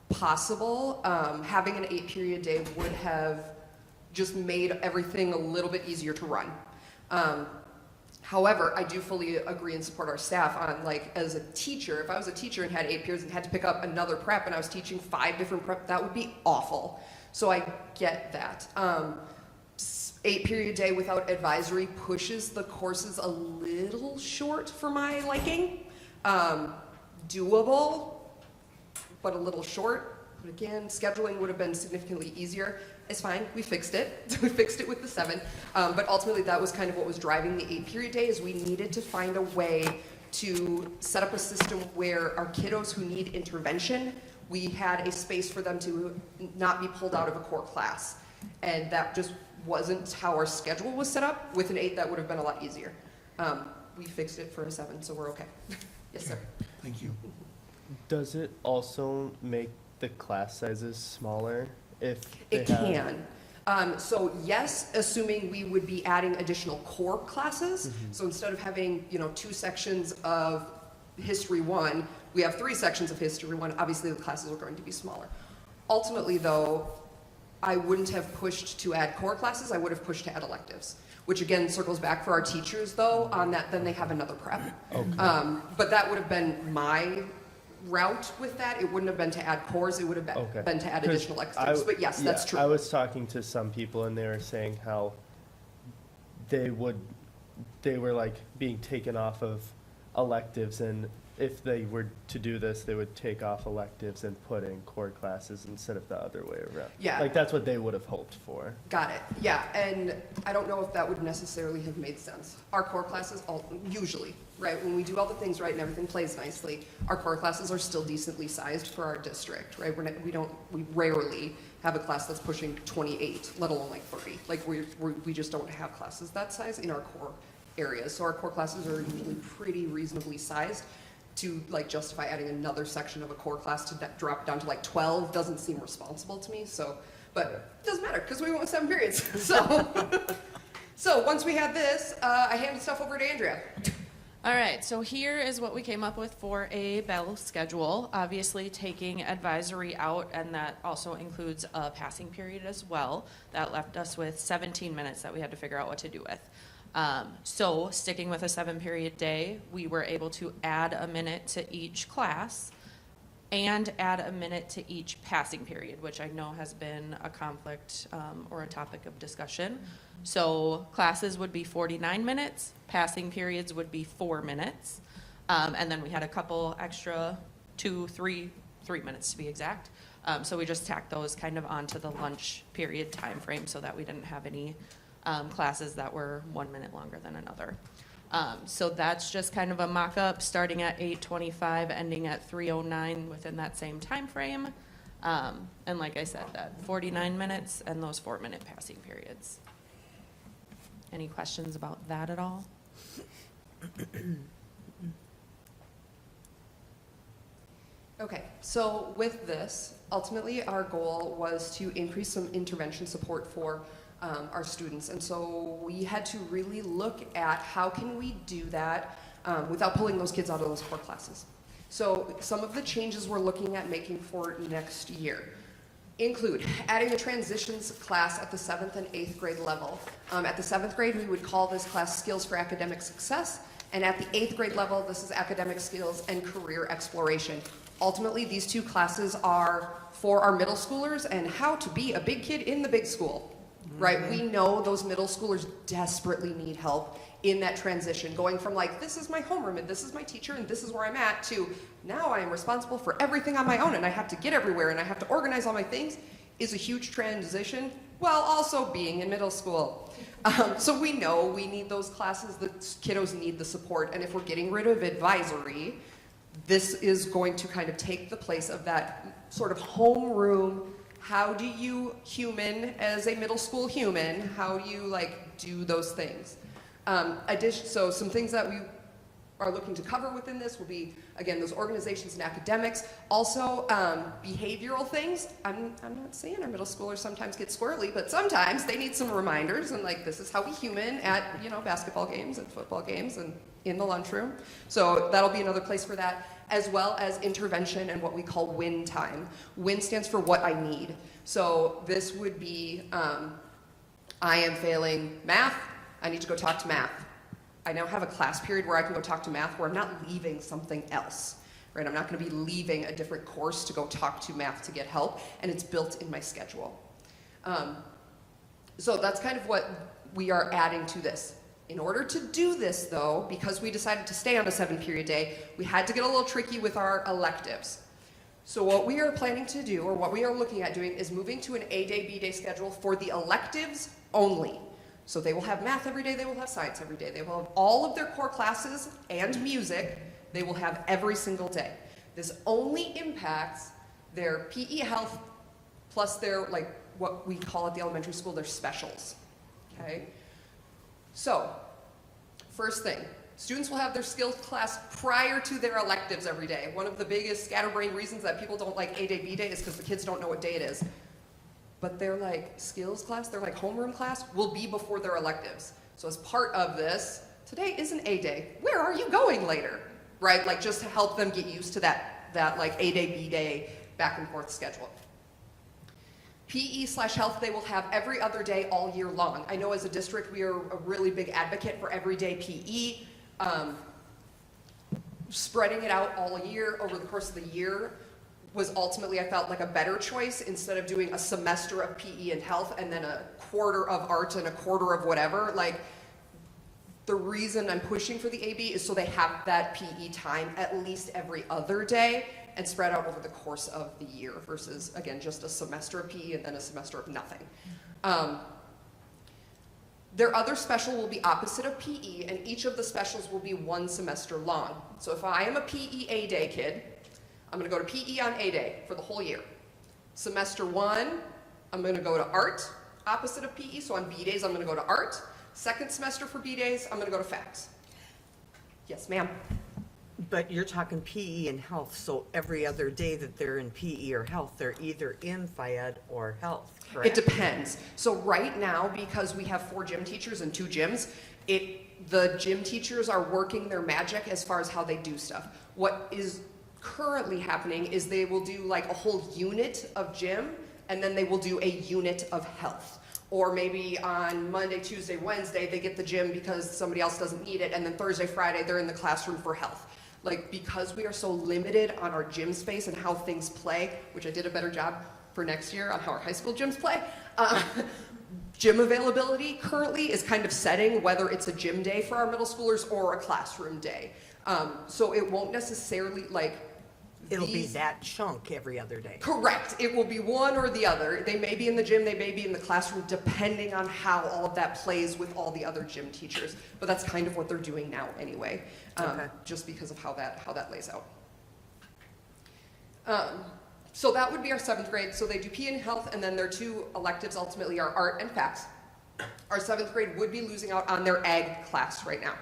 possible. Having an 8-period day would have just made everything a little bit easier to run. However, I do fully agree and support our staff on, like, as a teacher, if I was a teacher and had 8 periods and had to pick up another prep and I was teaching 5 different prep, that would be awful. So I get that. 8-period day without advisory pushes the courses a little short for my liking. Doable, but a little short. But again, scheduling would have been significantly easier. It's fine, we fixed it. We fixed it with the 7. But ultimately that was kind of what was driving the 8-period day, is we needed to find a way to set up a system where our kiddos who need intervention, we had a space for them to not be pulled out of a core class. And that just wasn't how our schedule was set up. With an 8, that would have been a lot easier. We fixed it for a 7, so we're okay. Yes, sir. Thank you. Does it also make the class sizes smaller if they It have- can. So yes, assuming we would be adding additional core classes. So instead of having, 2 sections of History 1, we have 3 sections of History 1. Obviously, the classes are going to be smaller. Ultimately, though, I wouldn't have pushed to add core classes. I would have pushed to add electives, which again circles back for our teachers, though, on that. Then they have another prep. Okay. But that would have been my route with that. It wouldn't have been to add cores. It would have Okay. been to add 'Cause additional electives. But yes, that's yeah, true. I was talking to some people and they were saying how they were like being taken off of electives, and if they were to do this, they would take off electives and put in core classes instead of the other way around. Yeah. Like, that's what they would have hoped for. Got it. Yeah, and I don't know if that would necessarily have made sense. Our core classes, usually, right, when we do all the things right and everything plays nicely, our core classes are still decently sized for our district, right? We rarely have a class that's pushing 28, let alone like 30. Like, we just don't have classes that size in our core areas. So our core classes are usually pretty reasonably sized. To like justify adding another section of a core class to drop it down to like 12 doesn't seem responsible to me. So, but it doesn't matter because we went with 7 periods. So once we had this, I handed stuff over to Andrea. All right, so here is what we came up with for a bell schedule. Obviously, taking advisory out, and that also includes a passing period as well. That left us with 17 minutes that we had to figure out what to do with. So sticking with a 7-period day, we were able to add a minute to each class and add a minute to each passing period, which I know has been a conflict or a topic of discussion. So classes would be 49 minutes, passing periods would be 4 minutes, and then we had a couple extra, 3 minutes to be exact. So we just tacked those kind of onto the lunch period time frame so that we didn't have any classes that were 1 minute longer than another. So that's just kind of a mock-up, starting at 8:25, ending at 3:09 within that same time frame. And like I said, that 49 minutes and those 4-minute passing periods. Any questions about that at all? Okay, so with this, ultimately our goal was to increase some intervention support for our students. And so we had to really look at how can we do that without pulling those kids out of those core classes. So some of the changes we're looking at making for next year include adding a transitions class at the 7th and 8th grade level. At the 7th grade, we would call this class Skills for Academic Success. And at the 8th grade level, this is Academic Skills and Career Exploration. Ultimately, these 2 classes are for our middle schoolers and how to be a big kid in the big school. Right, we know those middle schoolers desperately need help in that transition, going from like, this is my homeroom and this is my teacher and this is where I'm at, to now I am responsible for everything on my own and I have to get everywhere and I have to organize all my things, is a huge transition, while also being in middle school. So we know we need those classes, the kiddos need the support, and if we're getting rid of advisory, this is going to kind of take the place of that sort of homeroom. How do you human as a middle school human? How do you like do those things? So some things that we are looking to cover within this will be, again, those organizations and academics. Also, behavioral things. I'm not saying our middle schoolers sometimes get squirrely, but sometimes they need some reminders, and like, this is how we human at, you know, basketball games and football games and in the lunchroom. So that'll be another place for that, as well as intervention and what we call WIN time. WIN stands for what I need. So this would be, I am failing math, I need to go talk to math. I now have a class period where I can go talk to math where I'm not leaving something else, right? I'm not going to be leaving a different course to go talk to math to get help, and it's built in my schedule. So that's kind of what we are adding to this. In order to do this, though, because we decided to stay on a 7-period day, we had to get a little tricky with our electives. So what we are planning to do, or what we are looking at doing, is moving to an A-day, B-day schedule for the electives only. So they will have math every day, they will have science every day, they will have all of their core classes and music, they will have every single day. This only impacts their PE health plus their, like, what we call at the elementary school, their specials, okay? So, first thing, students will have their skills class prior to their electives every day. One of the biggest scatterbrain reasons that people don't like A-day, B-day is because the kids don't know what day it is. But their like skills class, their like homeroom class will be before their electives. So as part of this, today is an A-day. Where are you going later? Right, like just to help them get used to that like A-day, B-day back and forth schedule. PE/health they will have every other day all year long. I know as a district we are a really big advocate for everyday PE, spreading it out all year over the course of the year was ultimately, I felt, like a better choice instead of doing a semester of PE and health and then a quarter of art and a quarter of whatever. Like, the reason I'm pushing for the AB is so they have that PE time at least every other day and spread out over the course of the year versus, again, just a semester of PE and then a semester of nothing. Their other special will be opposite of PE, and each of the specials will be 1 semester long. So if I am a PE A-day kid, I'm going to go to PE on A-day for the whole year. Semester 1, I'm going to go to art, opposite of PE, so on B-days I'm going to go to art. Second semester for B-days, I'm going to go to facts. Yes, ma'am. But you're talking PE and health, so every other day that they're in PE or health, they're either in FIED or health, correct? It depends. So right now, because we have 4 gym teachers and 2 gyms, the gym teachers are working their magic as far as how they do stuff. What is currently happening is they will do like a whole unit of gym, and then they will do a unit of health. Or maybe on Monday, Tuesday, Wednesday, they get the gym because somebody else doesn't need it, and then Thursday, Friday, they're in the classroom for health. Like, because we are so limited on our gym space and how things play, which I did a better job for next year on how our high school gyms play, gym availability currently is kind of setting whether it's a gym day for our middle schoolers or a classroom day. So it won't necessarily, like, It'll be that chunk every other day. Correct. It will be one or the other. They may be in the gym, they may be in the classroom, depending on how all of that plays with all the other gym teachers. But that's kind of what they're doing now anyway, Okay. just because of how that lays out. So that would be our 7th grade. So they do PE and health, and then their 2 electives ultimately are art and facts. Our 7th grade would be losing out on their ag class right now,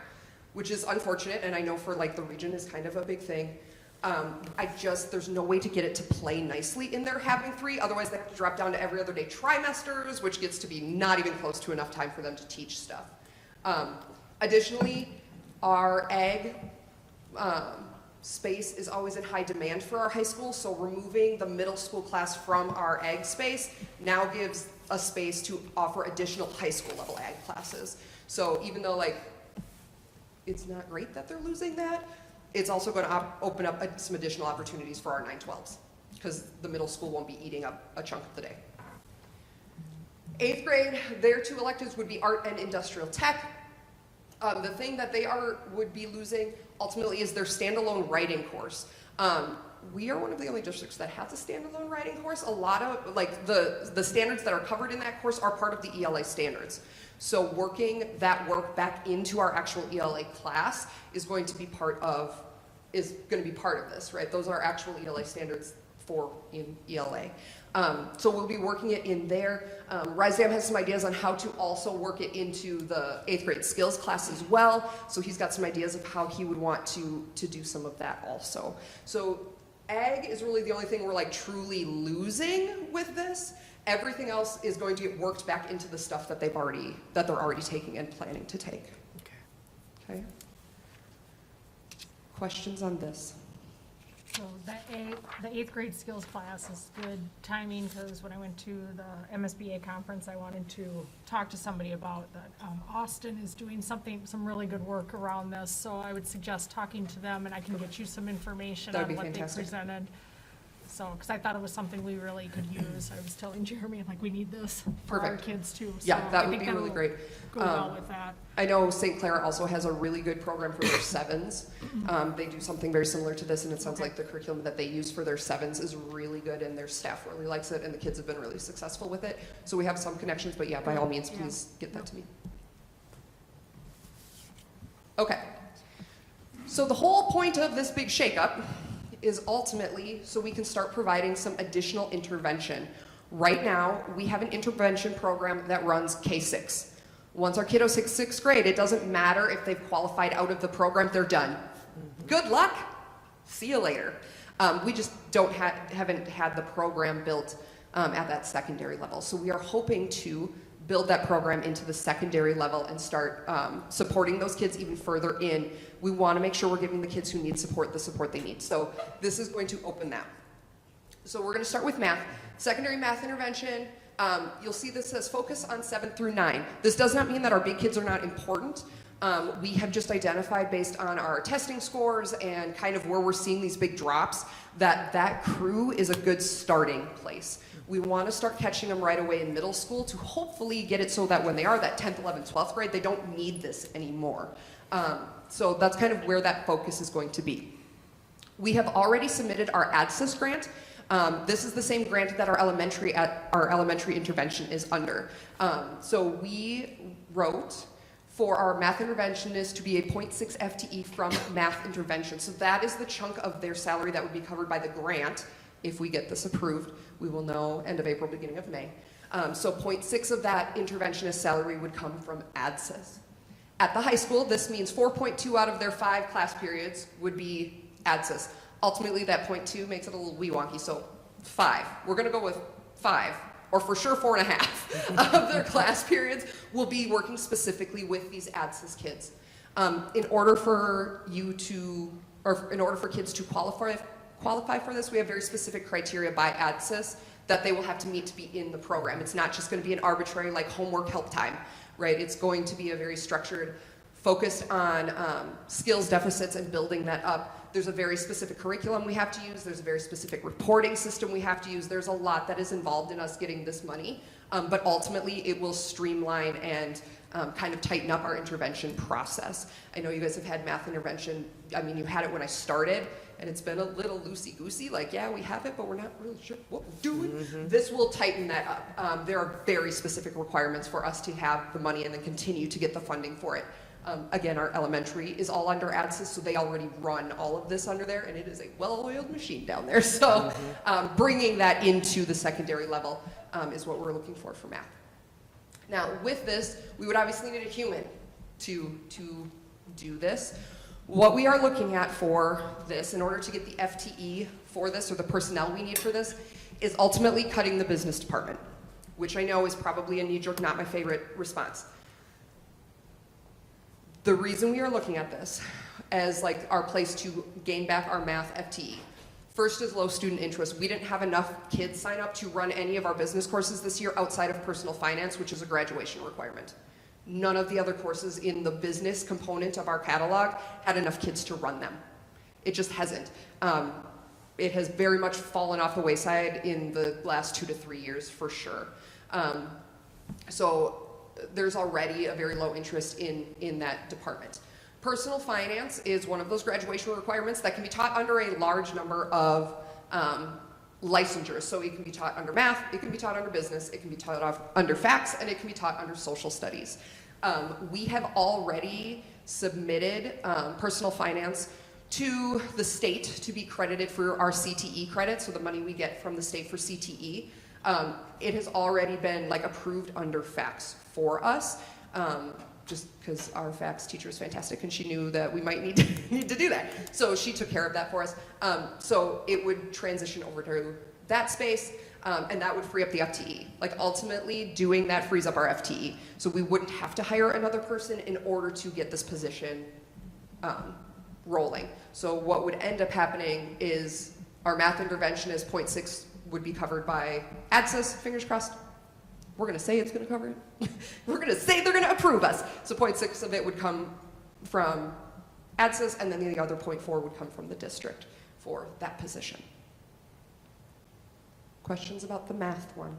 which is unfortunate, and I know for like the region is kind of a big thing. There's no way to get it to play nicely in there having 3, otherwise they have to drop down to every other day trimesters, which gets to be not even close to enough time for them to teach stuff. Additionally, our ag space is always in high demand for our high school, so removing the middle school class from our ag space now gives a space to offer additional high school level ag classes. So even though like it's not great that they're losing that, it's also going to open up some additional opportunities for our 9-12s because the middle school won't be eating up a chunk of the day. 8th grade, their 2 electives would be art and industrial tech. The thing that they would be losing ultimately is their standalone writing course. We are one of the only districts that has a standalone writing course. A lot of, like, the standards that are covered in that course are part of the ELA standards. So working that work back into our actual ELA class is going to be part of this, right? Those are actual ELA standards in ELA. So we'll be working it in there. Rysdam has some ideas on how to also work it into the 8th grade skills class as well. So he's got some ideas of how he would want to do some of that also. So ag is really the only thing we're like truly losing with this. Everything else is going to get worked back into the stuff that they're already taking and planning to take. Okay. Questions on this? So the 8th grade skills class is good timing, because when I went to the MSBA conference, I wanted to talk to somebody about that. Austin is doing some really good work around this, so I would suggest talking to them, and I can get you some information That'd on be what they fantastic. presented. So, because I thought it was something we really could use. I was telling Jeremy, I'm like, we need this for our Perfect. kids too. Yeah, So that I would think be really that'll great. Go well with that. I know St. Clair also has a really good program for their 7s. They do something very similar to this, and it sounds like the curriculum that they use for their 7s is really good, and their staff really likes it, and the kids have been really successful with it. So we have some connections, but yeah, by all means, please get that to me. Okay. So the whole point of this big shakeup is ultimately so we can start providing some additional intervention. Right now, we have an intervention program that runs K-6. Once our kiddos hit 6th grade, it doesn't matter if they've qualified out of the program, they're done. Good luck. See you later. We just haven't had the program built at that secondary level. So we are hoping to build that program into the secondary level and start supporting those kids even further in. We want to make sure we're giving the kids who need support the support they need. So this is going to open that. So we're going to start with math. Secondary math intervention. You'll see this says focus on 7 through 9. This does not mean that our big kids are not important. We have just identified based on our testing scores and kind of where we're seeing these big drops that crew is a good starting place. We want to start catching them right away in middle school to hopefully get it so that when they are that 10th, 11th, 12th grade, they don't need this anymore. So that's kind of where that focus is going to be. We have already submitted our ADSYS grant. This is the same grant that our elementary intervention is under. So we wrote for our math interventionist to be a 0.6 FTE from math intervention. So that is the chunk of their salary that would be covered by the grant. If we get this approved, we will know end of April, beginning of May. So 0.6 of that interventionist salary would come from ADSYS. At the high school, this means 4.2 out of their 5 class periods would be ADSYS. Ultimately, that 0.2 makes it a little wee wonky, so 5. We're going to go with 5, or for sure 4.5 of their class periods will be working specifically with these ADSYS kids. In order for kids to qualify for this, we have very specific criteria by ADSYS that they will have to meet to be in the program. It's not just going to be an arbitrary like homework help time, right? It's going to be a very structured, focused on skills deficits and building that up. There's a very specific curriculum we have to use. There's a very specific reporting system we have to use. There's a lot that is involved in us getting this money, but ultimately it will streamline and kind of tighten up our intervention process. I know you guys have had math intervention. I mean, you had it when I started, and it's been a little loosey-goosey, like, yeah, we have it, but we're not really sure what we're doing. Mm-hmm. This will tighten that up. There are very specific requirements for us to have the money and then continue to get the funding for it. Again, our elementary is all under ADSYS, so they already run all of this under there, and it is a well-oiled machine down there. So bringing that into the secondary level is what we're looking for math. Now, with this, we would obviously need a human to do this. What we are looking at for this, in order to get the FTE for this, or the personnel we need for this, is ultimately cutting the business department, which I know is probably a knee-jerk, not my favorite response. The reason we are looking at this as like our place to gain back our math FTE, first is low student interest. We didn't have enough kids sign up to run any of our business courses this year outside of personal finance, which is a graduation requirement. None of the other courses in the business component of our catalog had enough kids to run them. It just hasn't. It has very much fallen off the wayside in the last 2 to 3 years for sure. So there's already a very low interest in that department. Personal finance is one of those graduation requirements that can be taught under a large number of licensures. So it can be taught under math, it can be taught under business, it can be taught under facts, and it can be taught under social studies. We have already submitted personal finance to the state to be credited for our CTE credits, so the money we get from the state for CTE. It has already been like approved under FACS for us, just because our FACS teacher is fantastic and she knew that we might need to do that. So she took care of that for us. So it would transition over to that space, and that would free up the FTE. Like ultimately doing that frees up our FTE. So we wouldn't have to hire another person in order to get this position rolling. So what would end up happening is our math interventionist 0.6 would be covered by ADSIS, fingers crossed. We're gonna say it's gonna cover it. We're gonna say they're gonna approve us. So 0.6 of it would come from ADSIS, and then the other 0.4 would come from the district for that position. Questions about the math one?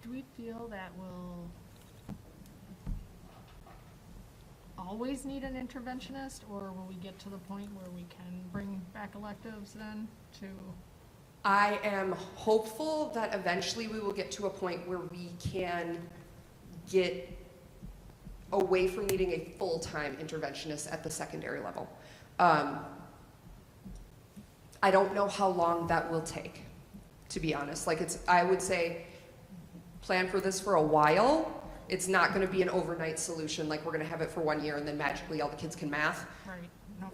Do we feel that we'll always need an interventionist, or will we get to the point where we can bring back electives then to? I am hopeful that eventually we will get to a point where we can get away from needing a full-time interventionist at the secondary level. I don't know how long that will take, to be honest. Like I would say, plan for this for a while. It's not going to be an overnight solution, like we're going to have it for 1 year and then magically all the kids can math. Right, no.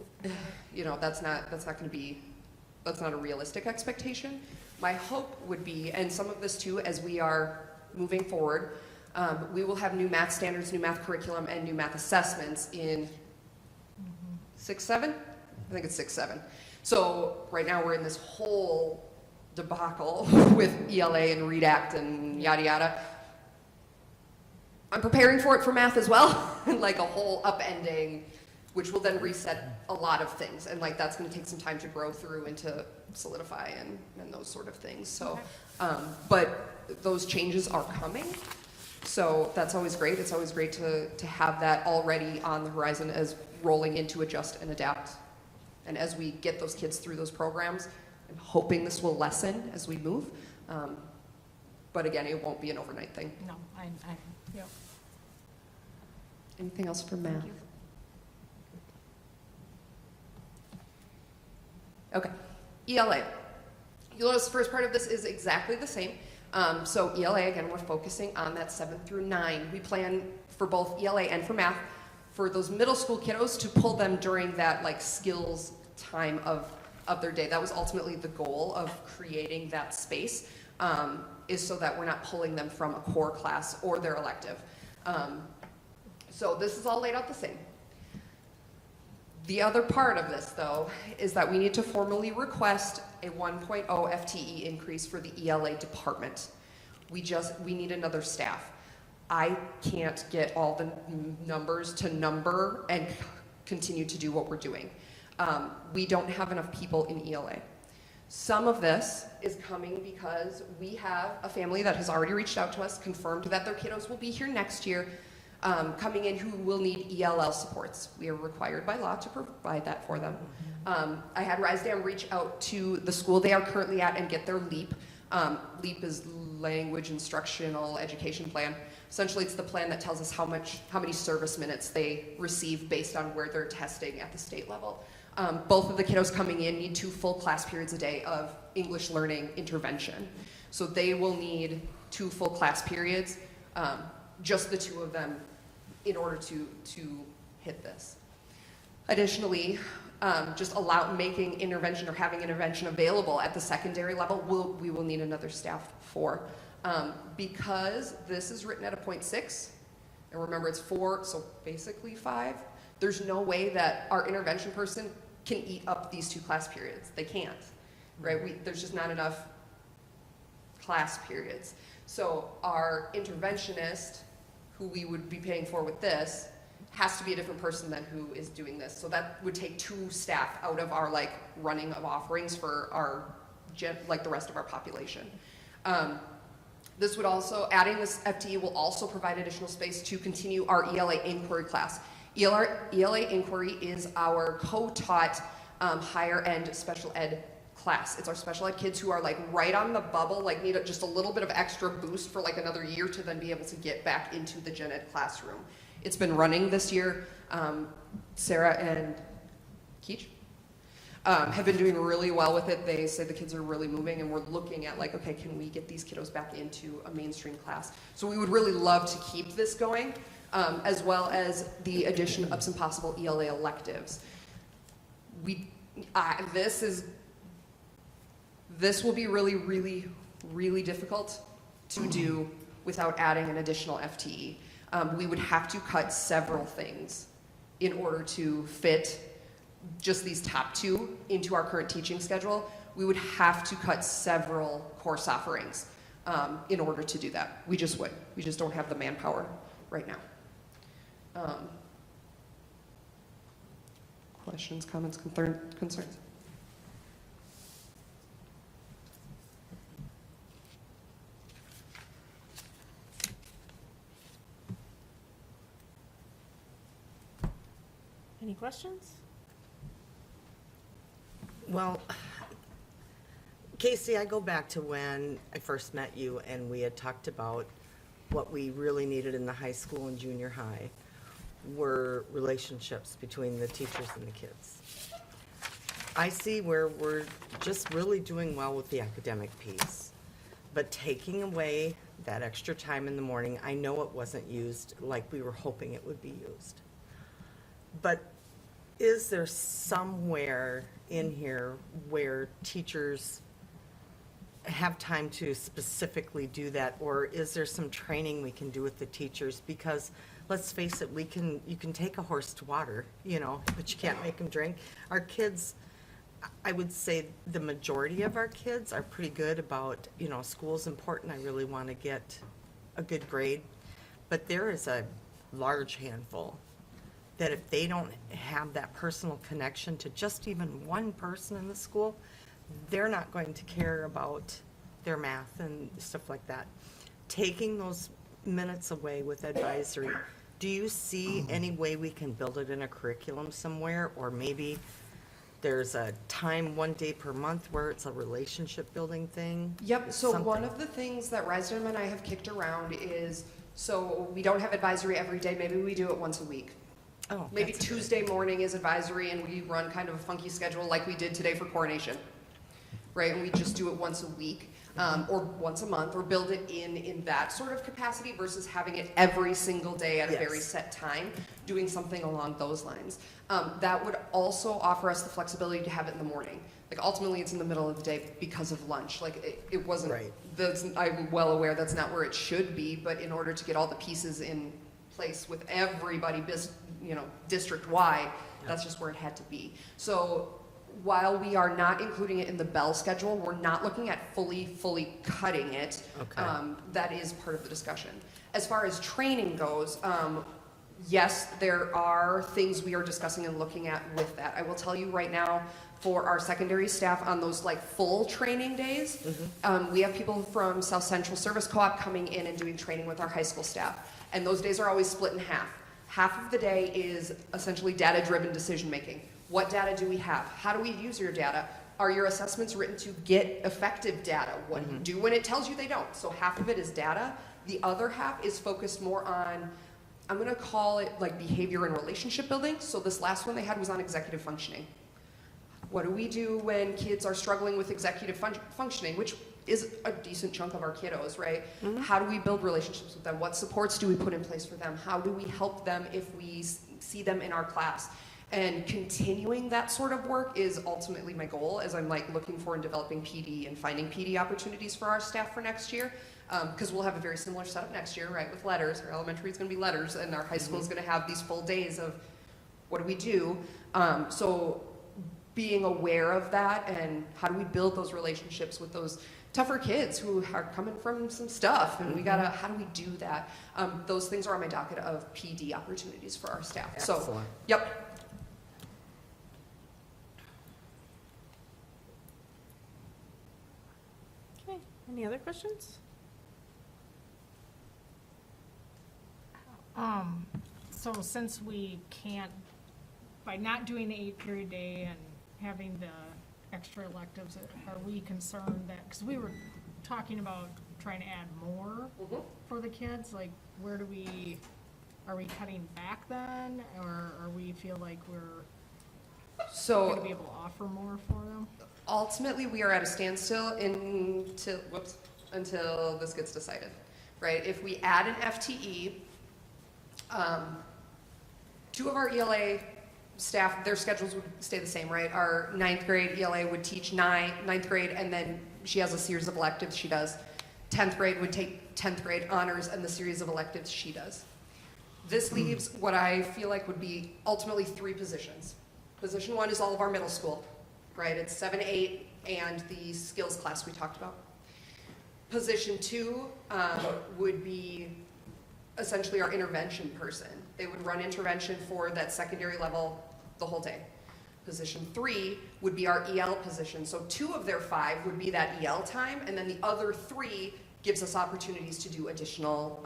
You know, that's not a realistic expectation. My hope would be, and some of this too, as we are moving forward, we will have new math standards, new math curriculum, and new math assessments in 6, 7? I think it's 6, 7. So right now we're in this whole debacle with ELA and READ Act and yada yada. I'm preparing for it for math as well, like a whole upending, which will then reset a lot of things. And like that's gonna take some time to grow through and to solidify and those sort of things. So, but those changes are coming. So that's always great. It's always great to have that already on the horizon as rolling into adjust and adapt. And as we get those kids through those programs, I'm hoping this will lessen as we move. But again, it won't be an overnight thing. No, yep. Anything else for math? Okay, ELA. You'll notice the first part of this is exactly the same. So ELA, again, we're focusing on that 7 through 9. We plan for both ELA and for math for those middle school kiddos to pull them during that like skills time of their day. That was ultimately the goal of creating that space, is so that we're not pulling them from a core class or their elective. So this is all laid out the same. The other part of this, though, is that we need to formally request a 1.0 FTE increase for the ELA department. We need another staff. I can't get all the numbers to number and continue to do what we're doing. We don't have enough people in ELA. Some of this is coming because we have a family that has already reached out to us, confirmed that their kiddos will be here next year, coming in who will need ELL supports. We are required by law to provide that for them. I had RiseDam reach out to the school they are currently at and get their LEAP. LEAP is Language Instructional Education Plan. Essentially, it's the plan that tells us how many service minutes they receive based on where they're testing at the state level. Both of the kiddos coming in need 2 full class periods a day of English learning intervention. So they will need 2 full class periods, just the 2 of them, in order to hit this. Additionally, just making intervention or having intervention available at the secondary level, we will need another staff for. Because this is written at a 0.6, and remember it's 4, so basically 5, there's no way that our intervention person can eat up these 2 class periods. They can't, right? There's just not enough class periods. So our interventionist, who we would be paying for with this, has to be a different person than who is doing this. So that would take 2 staff out of our like running of offerings for our the rest of our population. This would also, adding this FTE will also provide additional space to continue our ELA inquiry class. ELA inquiry is our co-taught higher end special ed class. It's our special ed kids who are like right on the bubble, like need just a little bit of extra boost for like another year to then be able to get back into the gen ed classroom. It's been running this year. Sarah and Keach have been doing really well with it. They say the kids are really moving, and we're looking at like, okay, can we get these kiddos back into a mainstream class? So we would really love to keep this going, as well as the addition of some possible ELA electives. This will be really, really, really difficult to do without adding an additional FTE. We would have to cut several things in order to fit just these top two into our current teaching schedule. We would have to cut several course offerings in order to do that. We just would. We just don't have the manpower right now. Questions, comments, concerns? Any questions? Well, Casey, I go back to when I first met you and we had talked about what we really needed in the high school and junior high were relationships between the teachers and the kids. I see where we're just really doing well with the academic piece, but taking away that extra time in the morning, I know it wasn't used like we were hoping it would be used. But is there somewhere in here where teachers have time to specifically do that? Or is there some training we can do with the teachers? Because let's face it, you can take a horse to water, but you can't make them drink. Our kids, I would say the majority of our kids are pretty good about, school's important, I really want to get a good grade. But there is a large handful that if they don't have that personal connection to just even one person in the school, they're not going to care about their math and stuff like that. Taking those minutes away with advisory, do you see any way we can build it in a curriculum somewhere? Or maybe there's a time one day per month where it's a relationship building thing? Yep, so Something. one of the things that Resident and I have kicked around is, so we don't have advisory every day, maybe we do it once a week. Oh, Maybe that's good. Tuesday morning is advisory and we run kind of a funky schedule like we did today for coronation, right? And we just do it once a week or once a month, or build it in that sort of capacity versus having it every single day at a very Yes. set time, doing something along those lines. That would also offer us the flexibility to have it in the morning. Like ultimately it's in the middle of the day because of lunch. Like it wasn't, Right. I'm well aware that's not where it should be, but in order to get all the pieces in place with everybody, district-wide, that's just where it had to be. So while we are not including it in the Bell schedule, we're not looking at fully cutting it. Okay. That is part of the discussion. As far as training goes, yes, there are things we are discussing and looking at with that. I will tell you right now, for our secondary staff on those like full training days, we have people from South Central Service Co-op coming in and doing training with our high school staff. And those days are always split in half. Half of the day is essentially data-driven decision-making. What data do we have? How do we use your data? Are your assessments written to get effective data? What do you do when it tells you they don't? So half of it is data. The other half is focused more on, I'm gonna call it like behavior and relationship building. So this last one they had was on executive functioning. What do we do when kids are struggling with executive functioning, which is a decent chunk of our kiddos, right? How do we build relationships with them? What supports do we put in place for them? How do we help them if we see them in our class? And continuing that sort of work is ultimately my goal, as I'm like looking for and developing PD and finding PD opportunities for our staff for next year. Because we'll have a very similar setup next year, right? With letters, our elementary is going to be letters, and our high school is going to have these full days of what do we do? So being aware of that and how do we build those relationships with those tougher kids who are coming from some stuff, and how do we do that? Those things are on my docket of PD opportunities for our staff. So, Excellent. yep. Okay, any other questions? So since we can't, by not doing the 8-period day and having the extra electives, are we concerned that, because we were talking about trying to add more for the kids, like where do we are we cutting back then, or we feel like we're So gonna be able to offer more for them? ultimately, we are at a standstill until this gets decided, right? If we add an FTE, two of our ELA staff, their schedules would stay the same, right? Our ninth grade ELA would teach ninth grade, and then she has a series of electives she does. 10th grade would take 10th grade honors and the series of electives she does. This leaves what I feel like would be ultimately 3 positions. Position 1 is all of our middle school, right? It's 7, 8, and the skills class we talked about. Position 2 would be essentially our intervention person. They would run intervention for that secondary level the whole day. Position 3 would be our EL position. So 2 of their 5 would be that EL time, and then the other 3 gives us opportunities to do additional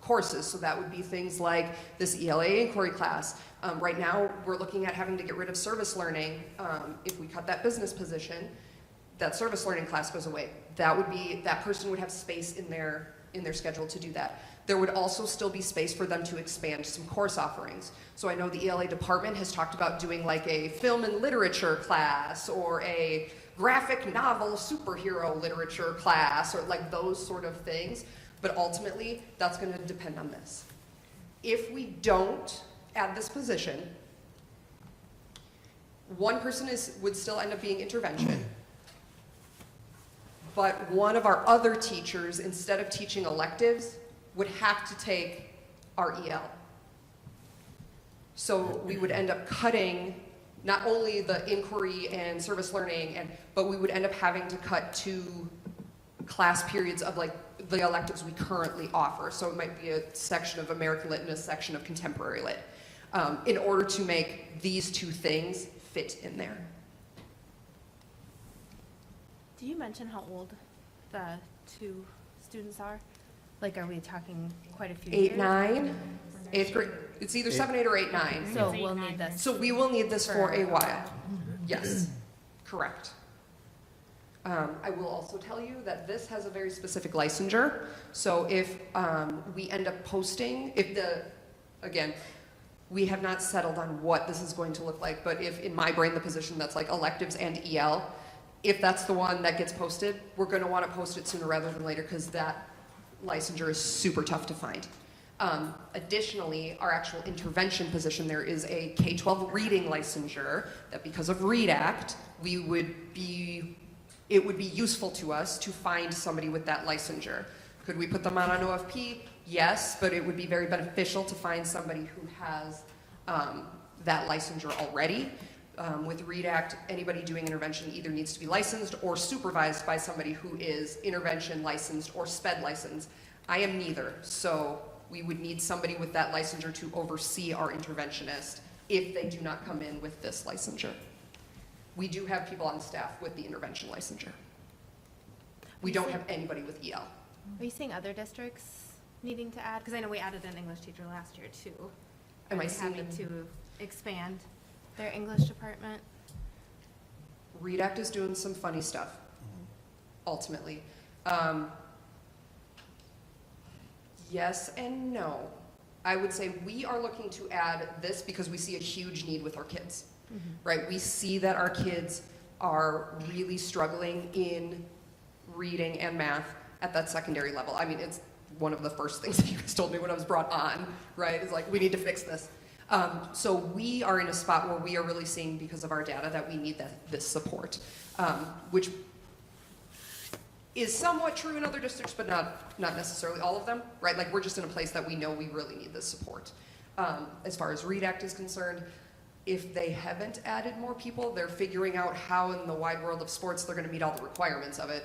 courses. So that would be things like this ELA inquiry class. Right now, we're looking at having to get rid of service learning. If we cut that business position, that service learning class goes away. That person would have space in their schedule to do that. There would also still be space for them to expand some course offerings. So I know the ELA department has talked about doing like a film and literature class or a graphic novel superhero literature class or like those sort of things. But ultimately, that's going to depend on this. If we don't add this position, one person would still end up being intervention. But one of our other teachers, instead of teaching electives, would have to take our EL. So we would end up cutting not only the inquiry and service learning, but we would end up having to cut 2 class periods of like the electives we currently offer. So it might be a section of American Lit and a section of Contemporary Lit, in order to make these 2 things fit in there. Do you mention how old the 2 students are? Like, are we talking quite a few 8, years? 9, 8th grade. It's either 7, 8, or 8, 9. So we'll need this. So we will need this for a while. Yes, correct. I will also tell you that this has a very specific licensure. So if we end up posting, again, we have not settled on what this is going to look like, but if in my brain the position that's like electives and EL, if that's the one that gets posted, we're going to want to post it sooner rather than later because that licensure is super tough to find. Additionally, our actual intervention position, there is a K-12 reading licensure that because of READ Act, it would be useful to us to find somebody with that licensure. Could we put them on an OFP? Yes, but it would be very beneficial to find somebody who has that licensure already. With READ Act, anybody doing intervention either needs to be licensed or supervised by somebody who is intervention licensed or SPED licensed. I am neither, so we would need somebody with that licensure to oversee our interventionist if they do not come in with this licensure. We do have people on staff with the intervention licensure. We don't have anybody with EL. Are you seeing other districts needing to add? Because I know we added an English teacher last year too. Am Are I they seeing having to expand their English department? READ Act is doing some funny stuff, ultimately. Yes and no. I would say we are looking to add this because we see a huge need with our kids, right? We see that our kids are really struggling in reading and math at that secondary level. I mean, it's one of the first things that you guys told me when I was brought on, right? It's like, we need to fix this. So we are in a spot where we are really seeing, because of our data, that we need this support, which is somewhat true in other districts, but not necessarily all of them, right? Like, we're just in a place that we know we really need this support. As far as READ Act is concerned, if they haven't added more people, they're figuring out how in the wide world of sports they're going to meet all the requirements of it,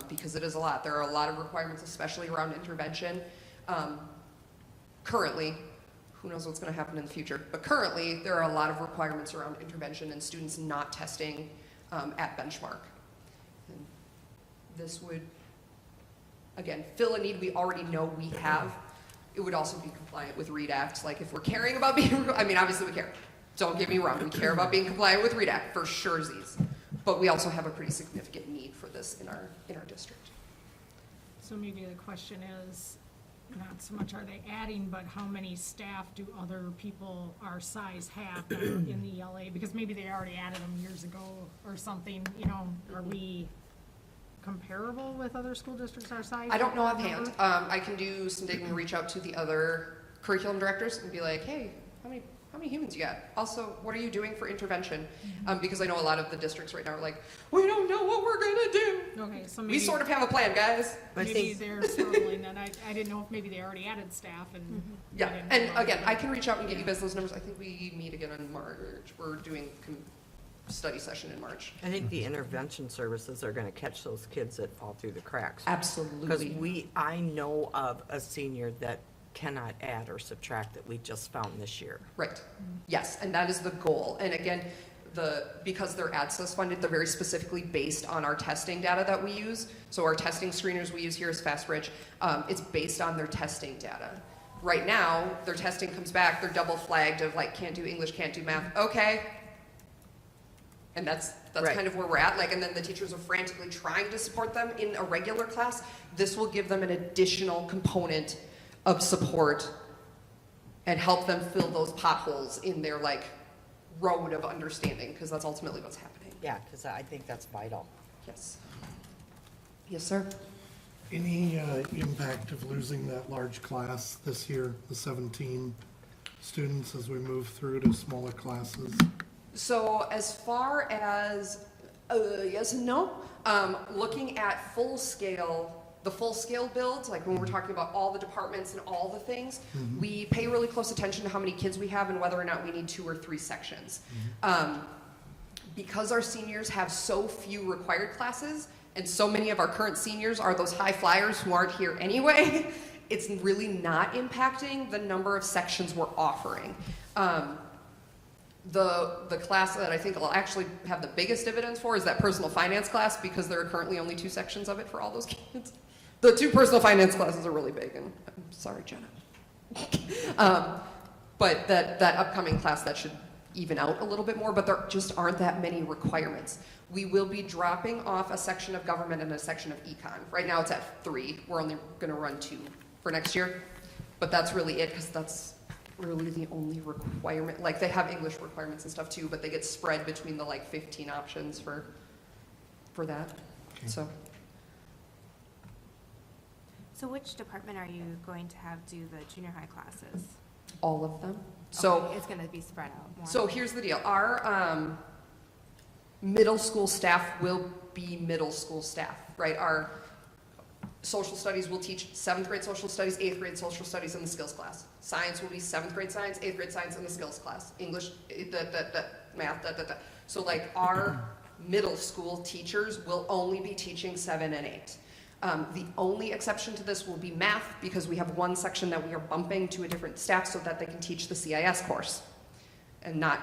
because it is a lot. There are a lot of requirements, especially around intervention. Currently, who knows what's going to happen in the future, but currently there are a lot of requirements around intervention and students not testing at benchmark. And this would, again, fill a need we already know we have. It would also be compliant with READ Act. Like, if we're caring about being, I mean, obviously we care. Don't get me wrong, we care about being compliant with READ Act, for sure. But we also have a pretty significant need for this in our district. So maybe the question is, not so much are they adding, but how many staff do other people our size have that are in the ELA? Because maybe they already added them years ago or something, you know, are we comparable with other school districts our size? I don't know offhand. I can do some digging and reach out to the other curriculum directors and be like, hey, how many humans you got? Also, what are you doing for intervention? Because I know a lot of the districts right now are like, we don't know what we're gonna do. Okay, so We maybe, sort of have a plan, guys. maybe they're struggling, and I didn't know if maybe they already added staff and. Yeah, I didn't and know. again, I can reach out and get you guys those numbers. I think we meet again in March. We're doing study session in March. I think the intervention services are gonna catch those kids that fall through the cracks. Because Absolutely. I know of a senior that cannot add or subtract that we just found this year. Right. Yes, and that is the goal. And again, because they're ADSES funded, they're very specifically based on our testing data that we use. So our testing screeners we use here is FastBridge. It's based on their testing data. Right now, their testing comes back, they're double flagged of like, can't do English, can't do math. Okay. And that's Right. kind of where we're at. Like, and then the teachers are frantically trying to support them in a regular class. This will give them an additional component of support and help them fill those potholes in their like road of understanding, because that's ultimately what's happening. Yeah, because I think that's vital. Yes. Yes, sir. Any impact of losing that large class this year, the 17 students, as we move through to smaller classes? So as far as yes and no, looking at the full scale builds, like when we're talking about all the departments and all the things, we pay really close attention to how many kids we have and whether or not we need 2 or 3 sections. Because our seniors have so few required classes, and so many of our current seniors are those high flyers who aren't here anyway, it's really not impacting the number of sections we're offering. The class that I think I'll actually have the biggest dividends for is that personal finance class, because there are currently only 2 sections of it for all those kids. The 2 personal finance classes are really big, and I'm sorry, Jenna. But that upcoming class, that should even out a little bit more, but there just aren't that many requirements. We will be dropping off a section of government and a section of econ. Right now it's at 3. We're only gonna run 2 for next year, but that's really it, because that's really the only requirement. Like, they have English requirements and stuff too, but they get spread between the like 15 options for that. Okay. So which department are you going to have do the junior high classes? All of them. So Okay, it's gonna be spread out more. So here's the deal. Our middle school staff will be middle school staff, right? Our social studies will teach 7th grade social studies, 8th grade social studies in the skills class. Science will be 7th grade science, 8th grade science in the skills class. English, math, So like our middle school teachers will only be teaching 7 and 8. The only exception to this will be math, because we have one section that we are bumping to a different staff so that they can teach the CIS course and not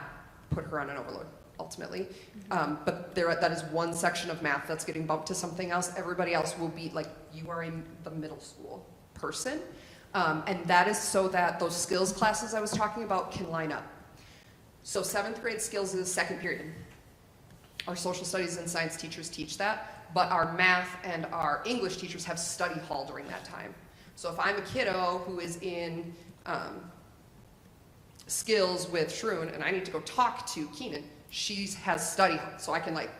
put her on an overload, ultimately. But that is one section of math that's getting bumped to something else. Everybody else will be, like, you are the middle school person. And that is so that those skills classes I was talking about can line up. So 7th grade skills is 2nd period. Our social studies and science teachers teach that. But our math and our English teachers have study hall during that time. So if I'm a kiddo who is in skills with Shroon and I need to go talk to Keenan, she has study hall, so I can like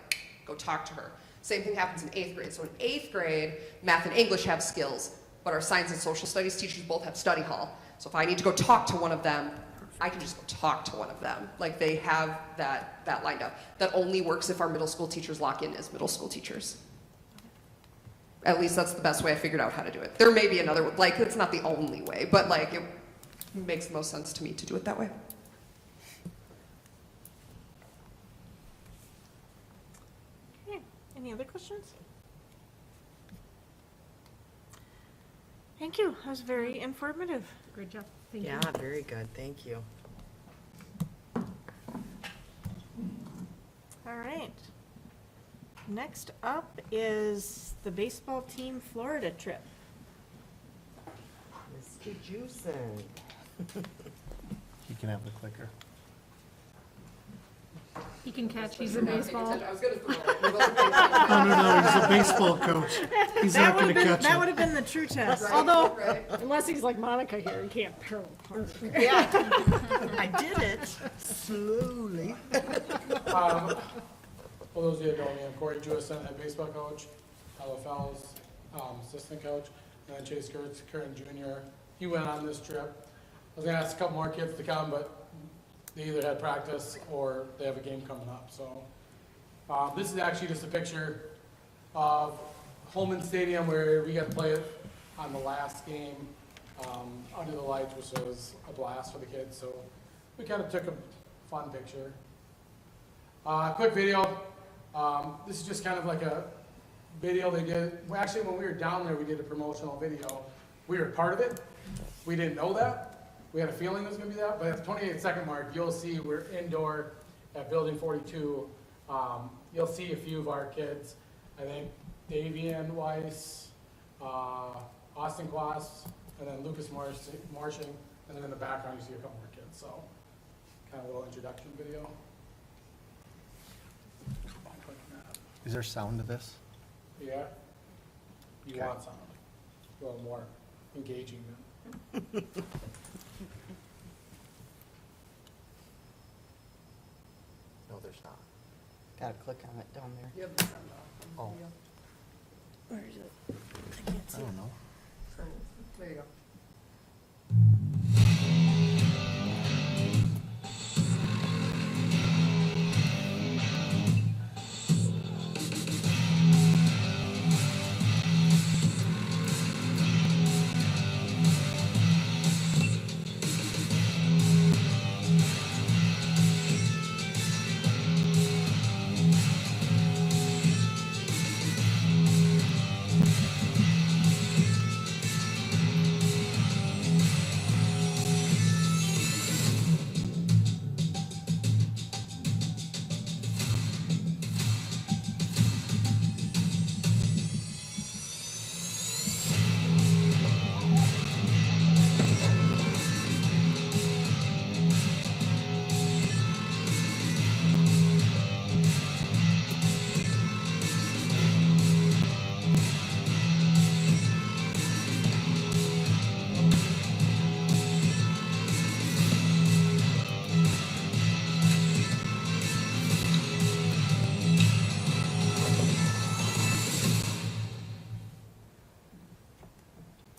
go talk to her. Same thing happens in 8th grade. So in 8th grade, math and English have skills, but our science and social studies teachers both have study hall. So if I need to go talk to one of them, I can just go talk to one of them. Like, they have that lined up. That only works if our middle school teachers lock in as middle school teachers. At least that's the best way I figured out how to do it. There may be another, like, it's not the only way, but like, it makes the most sense to me to do it that way. Okay, any other questions? Thank you, that was very informative. Great job, thank you. Yeah, very good, thank you. All right. Next up is the baseball team Florida trip. Mr. Jewson. You can have the clicker. He can catch, he's in baseball. I was gonna throw it. With all the No, no, no, he's a baseball coach. He's not gonna catch That would it. have been the true test. Although, Right. unless he's like Monica here, he can't parallel park. Yeah, I did it slowly. For those of you that don't know, I'm Corey Jewison, head baseball coach, Ella Fells, assistant coach, and then Chase Kurtz, current junior. He went on this trip. I was gonna ask a couple more kids to come, but they either had practice or they have a game coming up, so. This is actually just a picture of Holman Stadium where we got to play it on the last game, under the lights, which was a blast for the kids, so we kind of took a fun picture. Quick video. This is just kind of like a video they did. Well, actually, when we were down there, we did a promotional video. We were part of it. We didn't know that. We had a feeling it was going to be that, but at the 28-second mark, you'll see we're indoor at Building 42. You'll see a few of our kids. I think Davian Weiss, Austin Quas, and then Lucas Marshing, and then in the background, you see a couple more kids. So, kind of a little introduction video. Is there sound to this? Yeah. You Okay. want some, a little more engaging than. No, there's not. Gotta click on it down there. You have the sound off. Oh. Where is it? I can't I see. don't know. There you go.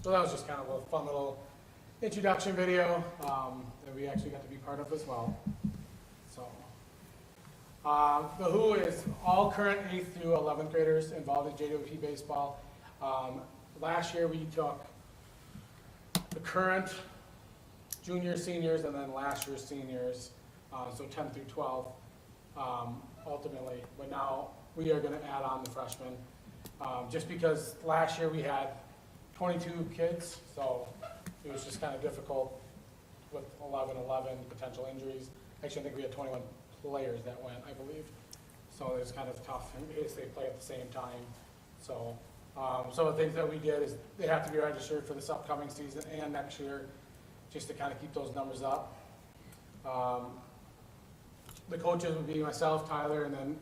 So that was just kind of a fun little introduction video that we actually got to be part of as well. So, the WHO is all current 8th through 11th graders involved in JWP baseball. Last year we took the current juniors, seniors, and then last year's seniors, so 10 through 12 ultimately. But now we are going to add on the freshmen, just because last year we had 22 kids, so it was just kind of difficult with 11 potential injuries. Actually, I think we had 21 players that went, I believe. So it was kind of tough in case they play at the same time. So some of the things that we did is they have to be registered for this upcoming season and next year, just to kind of keep those numbers up. The coaches would be myself, Tyler, and then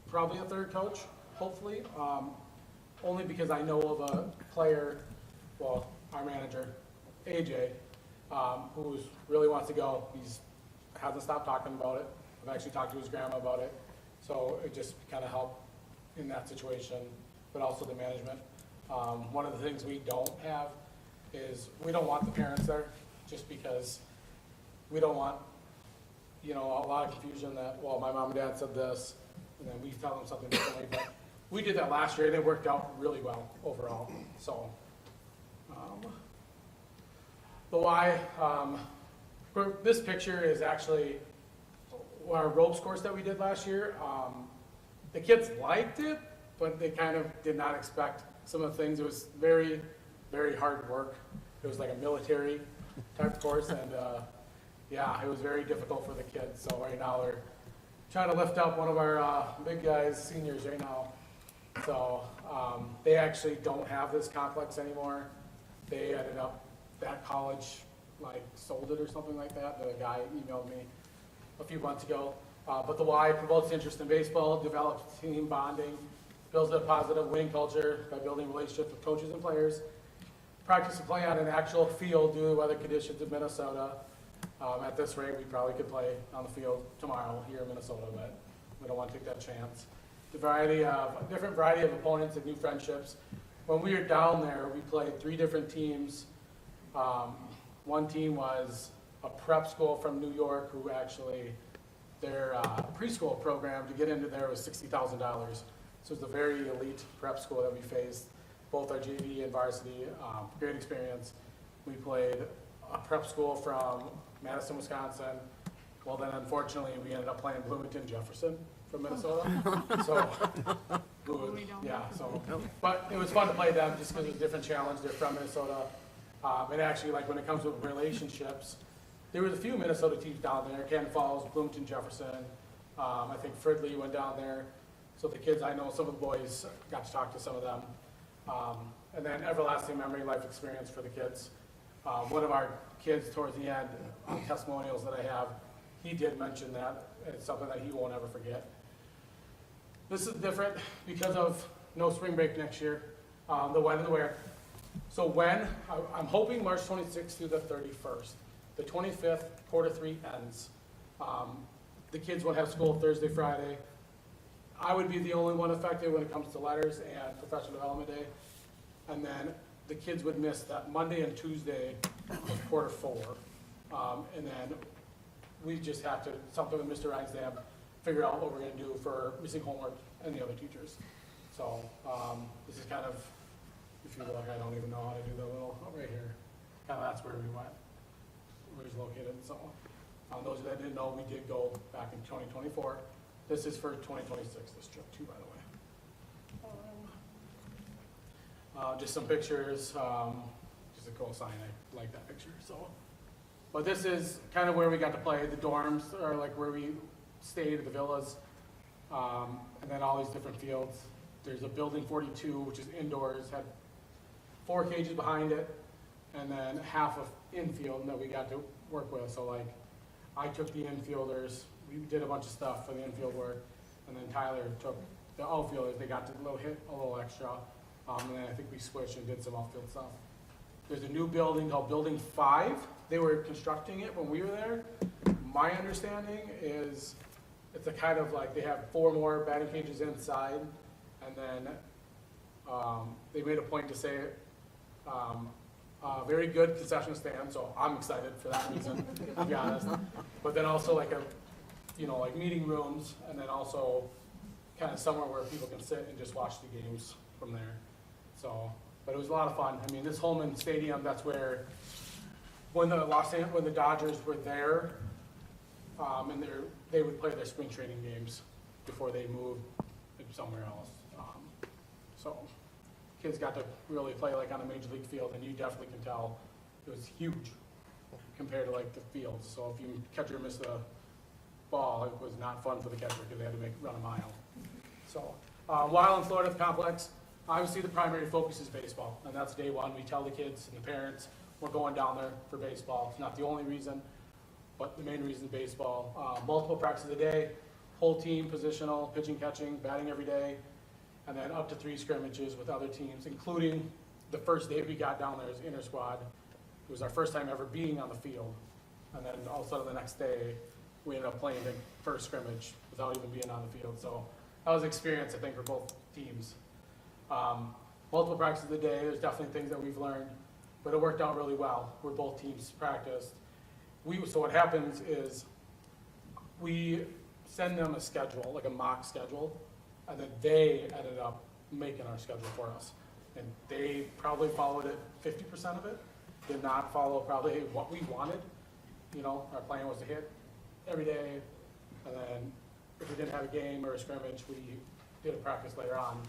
probably a third coach, hopefully. Only because I know of a player, well, our manager, AJ, who really wants to go. He's hasn't stopped talking about it. I've actually talked to his grandma about it. So it just kind of helped in that situation, but also the management. One of the things we don't have is we don't want the parents there, just because we don't want, a lot of confusion that, well, my mom and dad said this, and then we tell them something differently. But we did that last year, and it worked out really well overall. So, the why, this picture is actually our ropes course that we did last year. The kids liked it, but they kind of did not expect some of the things. It was very, very hard work. It was like a military type course, and it was very difficult for the kids. So right now they're trying to lift up one of our big guys, seniors right now. So they actually don't have this complex anymore. They ended up, that college sold it or something like that. The guy emailed me a few months ago. But the why promotes interest in baseball, develops team bonding, builds a positive winning culture by building relationships with coaches and players, practice and play on an actual field due to weather conditions in Minnesota. At this rate, we probably could play on the field tomorrow here in Minnesota, but we don't want to take that chance. Different variety of opponents and new friendships. When we were down there, we played 3 different teams. One team was a prep school from New York who actually, their preschool program to get into there was $60,000. So it's a very elite prep school that we faced, both our JV and varsity, great experience. We played a prep school from Madison, Wisconsin. Well, then unfortunately, we ended up playing Bloomington Jefferson from Minnesota. So, but it was fun to play them just because it was a different challenge. They're from Minnesota. And actually, like when it comes to relationships, there was a few Minnesota teams down there, Canton Falls, Bloomington Jefferson. I think Fridley went down there. So the kids, I know some of the boys got to talk to some of them. And then everlasting memory, life experience for the kids. One of our kids towards the end, testimonials that I have, he did mention that. It's something that he won't ever forget. This is different because of no spring break next year, the when and the where. So I'm hoping March 26th through the 31st. The 25th, Q3 ends. The kids will have school Thursday, Friday. I would be the only one affected when it comes to letters and professional development day. And then the kids would miss that Monday and Tuesday of Q4. And then we just have to, something with Mr. Reinsdam, figure out what we're gonna do for missing homework and the other teachers. So this is kind of, if you look, I don't even know how to do the little, right here. Kind of that's where we went, where he's located and so on. Those that didn't know, we did go back in 2024. This is for 2026, this trip too, by the way. Just some pictures, just a cool sign, I like that picture, so. But this is kind of where we got to play. The dorms are like where we stayed, the villas, and then all these different fields. There's a building 42, which is indoors, had 4 cages behind it, and then half of infield that we got to work with. So like, I took the infielders, we did a bunch of stuff for the infield work, and then Tyler took the outfielders. They got to hit a little extra, and then I think we switched and did some outfield stuff. There's a new building called Building 5. They were constructing it when we were there. My understanding is it's a kind of like they have 4 more batting cages inside, and then they made a point to say very good concession stand, so I'm excited for that reason, to be honest. But then also like like meeting rooms, and then also kind of somewhere where people can sit and just watch the games from there. So, but it was a lot of fun. I mean, this Holman Stadium, that's where when the Dodgers were there, and they would play their spring training games before they moved somewhere else. So kids got to really play like on a major league field, and you definitely can tell it was huge compared to like the fields. So if you catcher missed a ball, it was not fun for the catcher because they had to run a mile. So while in Florida Complex, obviously the primary focus is baseball, and that's day one. We tell the kids and the parents we're going down there for baseball. It's not the only reason, but the main reason is baseball. Multiple practices a day, whole team positional, pitching, catching, batting every day, and then up to 3 scrimmages with other teams, including the first day we got down there as inter squad. It was our first time ever being on the field, and then all of a sudden the next day we ended up playing the first scrimmage without even being on the field. So that was an experience, I think, for both teams. Multiple practices a day, there's definitely things that we've learned, but it worked out really well where both teams practiced. So what happens is we send them a schedule, like a mock schedule, and then they ended up making our schedule for us. And they probably followed it, 50% of it, did not follow probably what we wanted. Our plan was to hit every day, and then if we didn't have a game or a scrimmage, we did a practice later on.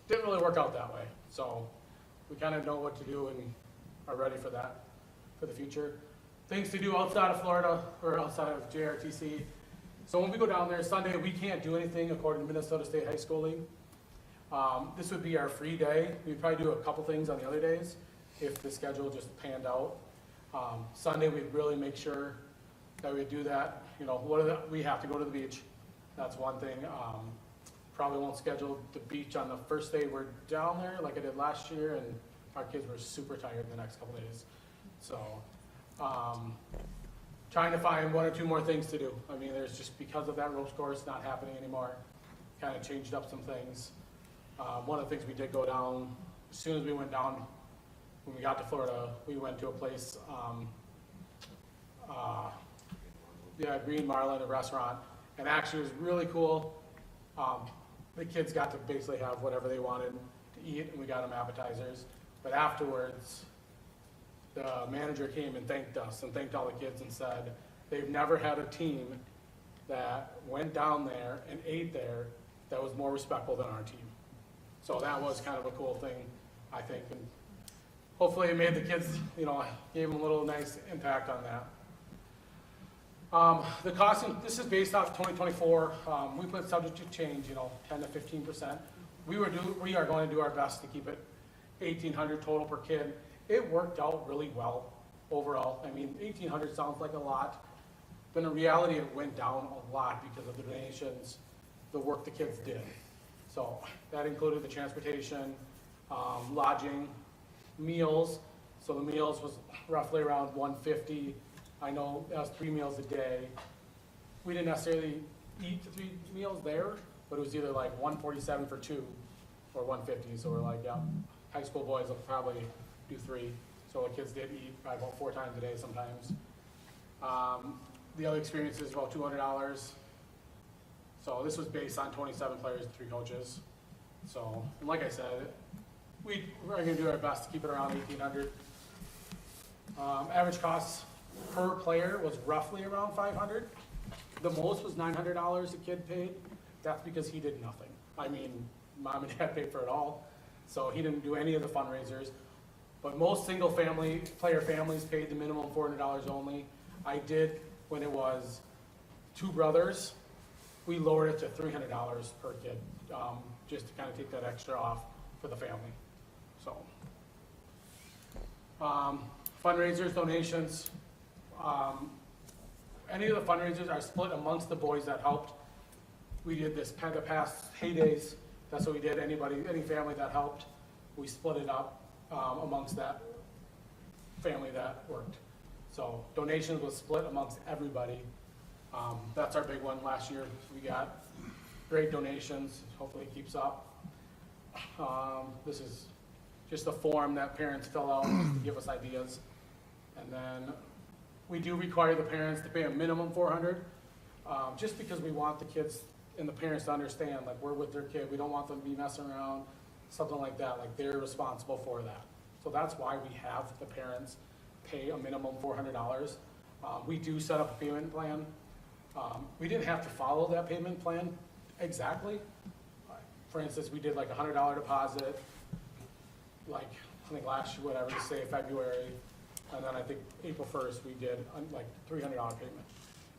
Didn't really work out that way. So we kind of know what to do and are ready for that for the future. Things to do outside of Florida or outside of JRTC. So when we go down there Sunday, we can't do anything according to Minnesota State High School League. This would be our free day. We'd probably do a couple things on the other days if the schedule just panned out. Sunday, we'd really make sure that we do that. We have to go to the beach. That's one thing. Probably won't schedule the beach on the first day we're down there like I did last year, and our kids were super tired the next couple days. So, trying to find one or two more things to do. I mean, there's just, because of that ropes course not happening anymore, kind of changed up some things. One of the things we did go down, as soon as we went down, when we got to Florida, we went to a place, Green Marlin, a restaurant, and actually it was really cool. The kids got to basically have whatever they wanted to eat, and we got them appetizers. But afterwards, the manager came and thanked us and thanked all the kids and said they've never had a team that went down there and ate there that was more respectful than our team. So that was kind of a cool thing, I think, and hopefully it made the kids, gave them a little nice impact on that. The costing, this is based off 2024. We put subject to change, 10 to 15%. We are going to do our best to keep it $1,800 total per kid. It worked out really well overall. I mean, $1,800 sounds like a lot, but in reality, it went down a lot because of the donations, the work the kids did. So that included the transportation, lodging, meals. So the meals was roughly around $150. I know that was 3 meals a day. We didn't necessarily eat the 3 meals there, but it was either like $147 for 2 or $150. So we're like, yeah, high school boys will probably do 3. So the kids did eat probably about 4 times a day sometimes. The other experience is about $200. So this was based on 27 players and 3 coaches. So, and like I said, we're gonna do our best to keep it around 1,800. Average costs per player was roughly around $500. The most was $900 a kid paid. That's because he did nothing. I mean, mom and dad paid for it all, so he didn't do any of the fundraisers. But most single family player families paid the minimum $400 only. I did, when it was 2 brothers, we lowered it to $300 per kid, just to kind of take that extra off for the family. So, fundraisers, donations. Any of the fundraisers are split amongst the boys that helped. We did this the past heydays. That's what we did. Any family that helped, we split it up amongst that family that worked. So donations was split amongst everybody. That's our big one last year. We got great donations. Hopefully it keeps up. This is just a form that parents fill out to give us ideas. And then we do require the parents to pay a minimum $400, just because we want the kids and the parents to understand, like, we're with their kid. We don't want them to be messing around, something like that. Like, they're responsible for that. So that's why we have the parents pay a minimum $400. We do set up a payment plan. We didn't have to follow that payment plan exactly. For instance, we did like a $100 deposit, like, I think last year, whatever, say February. And then I think April 1st, we did like $300 payment.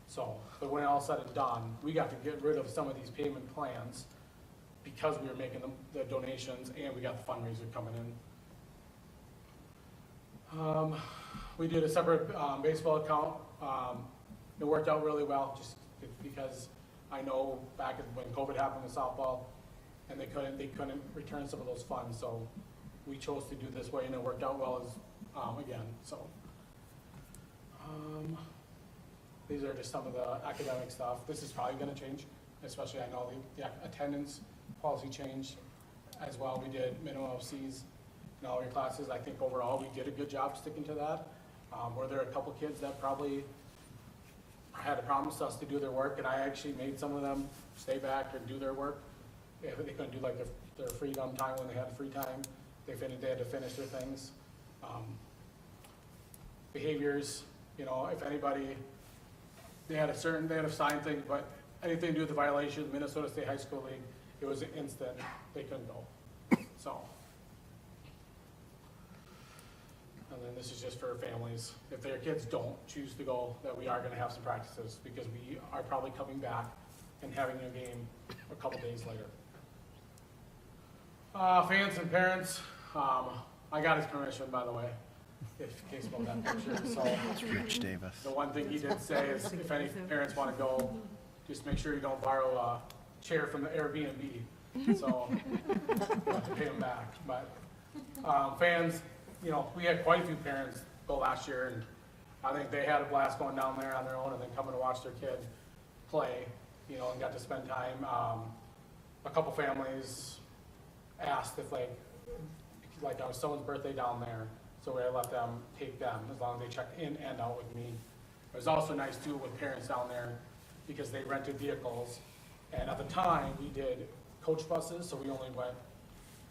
So, but when all said and done, we got to get rid of some of these payment plans because we were making the donations and we got the fundraiser coming in. We did a separate baseball account. It worked out really well just because I know back when COVID happened with softball and they couldn't return some of those funds. So we chose to do this way and it worked out well again. So these are just some of the academic stuff. This is probably going to change, especially I know the attendance policy changed as well. We did minimum of C's in all your classes. I think overall we did a good job sticking to that. Were there a couple kids that probably had to promise us to do their work, and I actually made some of them stay back and do their work. If they couldn't do like their freedom time when they had free time, they had to finish their things. Behaviors, if anybody, they had a signed thing, but anything to do with the violation, Minnesota State High School League, it was instant, they couldn't go. So. And then this is just for families. If their kids don't choose to go, that we are gonna have some practices because we are probably coming back and having a game a couple days later. Fans and parents, I got his permission, by the way, in case about that picture. So Rich Davis. the one thing he did say is if any parents want to go, just make sure you don't borrow a chair from the Airbnb, so you have to pay them back. But fans, you know, we had quite a few parents go last year, and I think they had a blast going down there on their own and then coming to watch their kid play, you know, and got to spend time. A couple families asked if like I was someone's birthday down there, so I let them take them as long as they checked in and out with me. It was also nice too with parents down there because they rented vehicles, and at the time we did coach buses, so we only went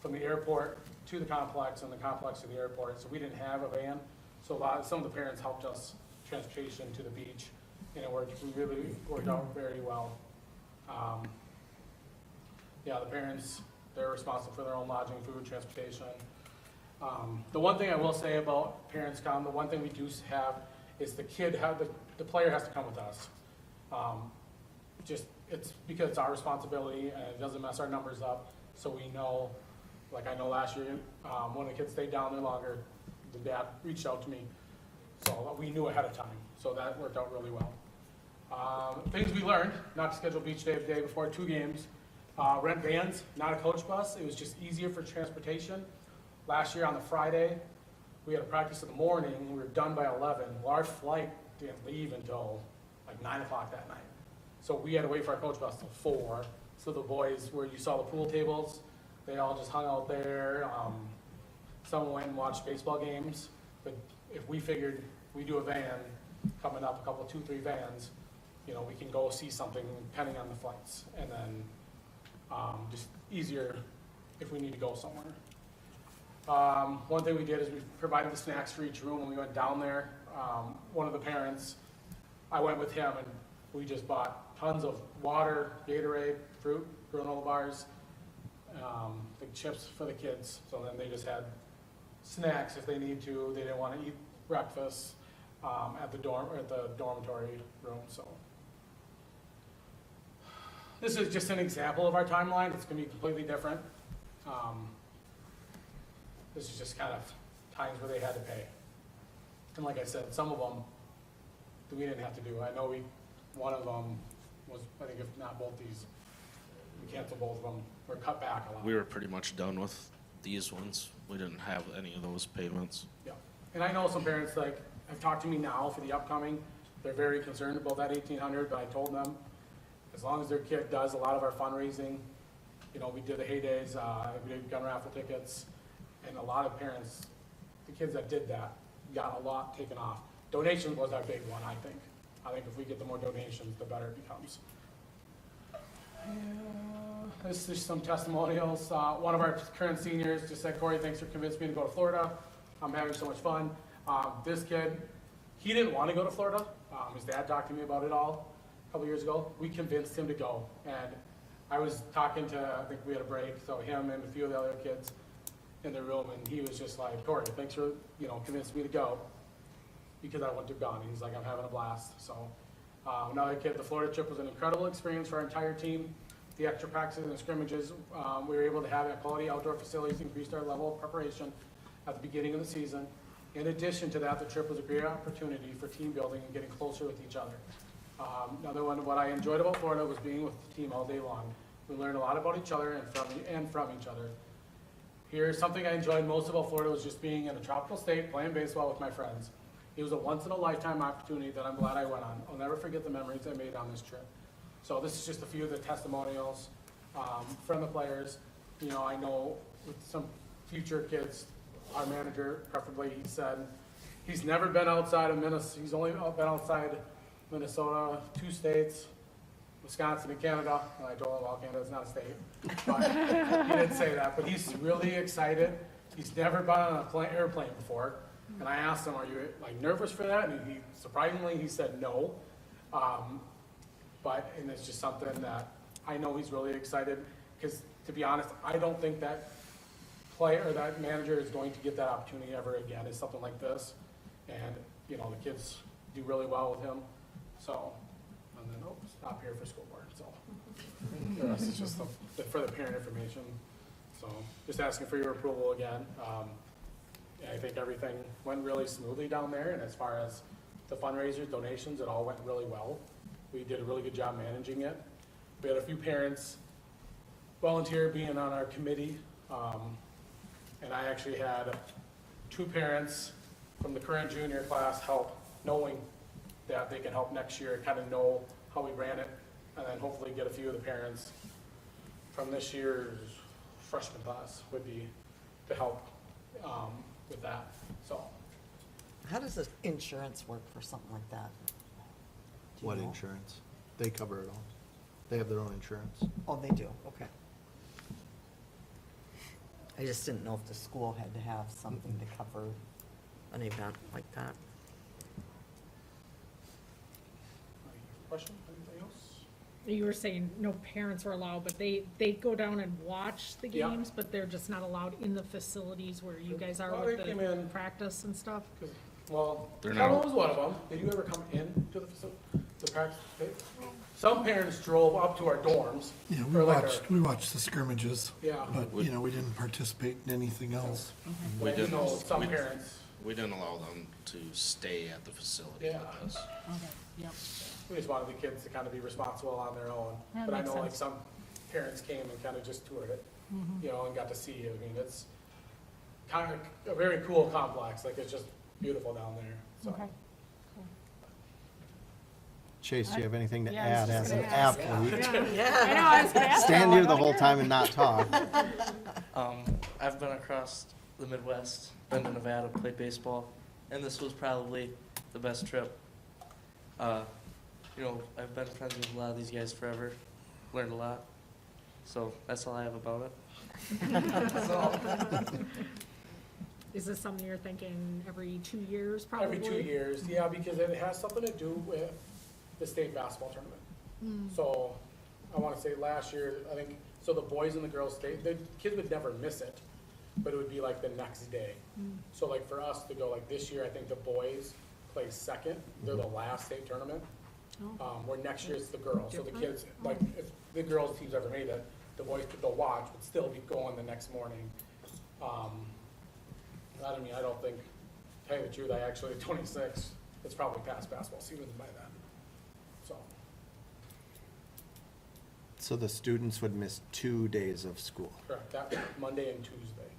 from the airport to the complex and the complex to the airport, so we didn't have a van. So some of the parents helped us transportation to the beach, and we really worked out very well. Yeah, the parents, they're responsible for their own lodging, food, transportation. The one thing I will say about parents come, the one thing we do have is the player has to come with us. It's because it's our responsibility and it doesn't mess our numbers up, so we know, like I know last year, when the kids stayed down there longer, the dad reached out to me, so we knew ahead of time, so that worked out really well. Things we learned, not to schedule beach day the day before 2 games. Rent vans, not a coach bus, it was just easier for transportation. Last year on the Friday, we had a practice in the morning, we were done by 11. Well, our flight didn't leave until like 9 o'clock that night. So we had to wait for our coach bus till 4. So the boys, where you saw the pool tables, they all just hung out there. Some went and watched baseball games, but if we figured we do a van coming up, 2, 3 vans, you know, we can go see something depending on the flights, and then just easier if we need to go somewhere. One thing we did is we provided the snacks for each room when we went down there. One of the parents, I went with him, and we just bought tons of water, Gatorade, fruit, granola bars, the chips for the kids. So then they just had snacks if they need to. They didn't want to eat breakfast at the dormitory room. So this is just an example of our timeline. It's going to be completely different. This is just kind of times where they had to pay. And like I said, some of them we didn't have to do. I know one of them was, I think if not both these, we canceled both of them or cut back a lot. We were pretty much done with these ones. We didn't have any of those payments. Yeah, and I know some parents like have talked to me now for the upcoming. They're very concerned about that 1,800, but I told them as long as their kid does a lot of our fundraising, you know, we did the heydays, we did gun raffle tickets, and a lot of parents, the kids that did that, got a lot taken off. Donations was our big one, I think. I think if we get the more donations, the better it becomes. This is some testimonials. One of our current seniors just said, Corey, thanks for convincing me to go to Florida. I'm having so much fun. This kid, he didn't want to go to Florida. His dad talked to me about it all a couple years ago. We convinced him to go. And I was talking to, I think we had a break, so him and a few of the other kids in the room, and he was just like, Corey, thanks for, you know, convincing me to go, because I wouldn't have gone. He's like, I'm having a blast. So another kid, the Florida trip was an incredible experience for our entire team. The extra practices and scrimmages, we were able to have quality outdoor facilities, increased our level of preparation at the beginning of the season. In addition to that, the trip was a great opportunity for team building and getting closer with each other. Another one, what I enjoyed about Florida was being with the team all day long. We learned a lot about each other and from each other. Here's something I enjoyed most about Florida was just being in a tropical state, playing baseball with my friends. It was a once-in-a-lifetime opportunity that I'm glad I went on. I'll never forget the memories I made on this trip. So this is just a few of the testimonials from the players. You know, I know with some future kids, our manager, preferably, he said he's never been outside of Minnesota. He's only been outside Minnesota, 2 states, Wisconsin and Canada. And I told him, well, Canada's not a state. But he didn't say that. But he's really excited. He's never been on an airplane before. And I asked him, are you like nervous for that? And he surprisingly, he said no. And it's just something that I know he's really excited, because to be honest, I don't think that player or that manager is going to get that opportunity ever again. It's something like this. And, you know, the kids do really well with him. So, and then, stop here for school board. So, the rest is just for the parent information. So, just asking for your approval again. I think everything went really smoothly down there, and as far as the fundraisers, donations, it all went really well. We did a really good job managing it. We had a few parents volunteer being on our committee. And I actually had 2 parents from the current junior class help, knowing that they can help next year, kind of know how we ran it, and then hopefully get a few of the parents from this year's freshman class would be to help with that, so. How does the insurance work for something like that? Do you What know? insurance? They cover it all. They have their own insurance. Oh, they do, okay. I just didn't know if the school had to have something to cover an event like that. Question, anything else? You were saying no parents were allowed, but they go down and watch the Yeah. games, but they're just not allowed in the facilities where you guys are Well, with they came the in- practice and stuff? Well, They're Carlo not- was one of them. Did you ever come in to the practice? Some parents drove up to our dorms. Yeah, for like we watched the scrimmages. Yeah. But, you know, we didn't participate in anything else. We But you know, didn't- some we- parents, We didn't allow them to stay at the facility Yeah. with us. Okay, yep. we just wanted the kids to kind of be responsible on their own. That But I makes know like sense. some parents came and kind of just toured it, you know, and got to see it. I mean, it's kind of a very cool complex. Like, it's just beautiful down there, so. Okay. Chase, do you have anything to Yeah, I was add just as an gonna ask. athlete? I know, I was gonna ask. Stand that. here the I'm whole like, time and not talk. I've been across the Midwest, been to Nevada, played baseball, and this was probably the best trip. You know, I've been friends with a lot of these guys forever, learned a lot, so that's all I have about it. Is this something you're thinking every 2 years, probably? Every 2 years, yeah, because it has something to do with the state basketball tournament. So, I wanna say last year, I think, so the boys and the girls stayed, the kids would never miss it, but it would be like the next day. So like for us to go, like this year, I think the boys play second, they're the last state tournament. Where next year it's the girls, so the kids, like, if the girls' teams ever made it, the boys could go watch, but still be going the next morning. I mean, I don't think, to tell you the truth, I actually, 26, it's probably past basketball season by then, so. So the students would miss 2 days of school. Correct, that Monday and Tuesday.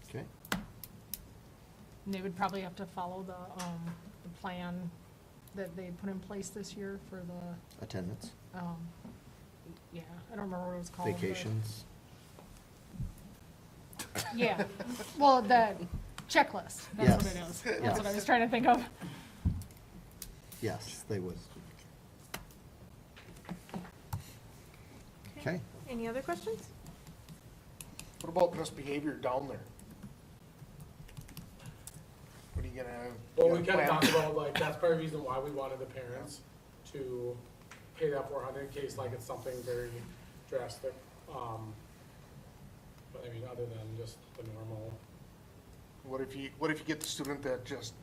Okay. And they would probably have to follow the plan that they put in place this year for the, Attendance, yeah, I don't remember what it was called. but- vacations. Yeah, well, the checklist, that's what it Yes. is. That's what I was trying to think of. Yes, they would. Okay. Any other questions? What about misbehavior down there? What are you gonna? Well, you we got a kind of plan? talked about, like, that's part of the reason why we wanted the parents to pay that 400 in case, like, it's something very drastic. But I mean, other than just the normal, What if you get the student that just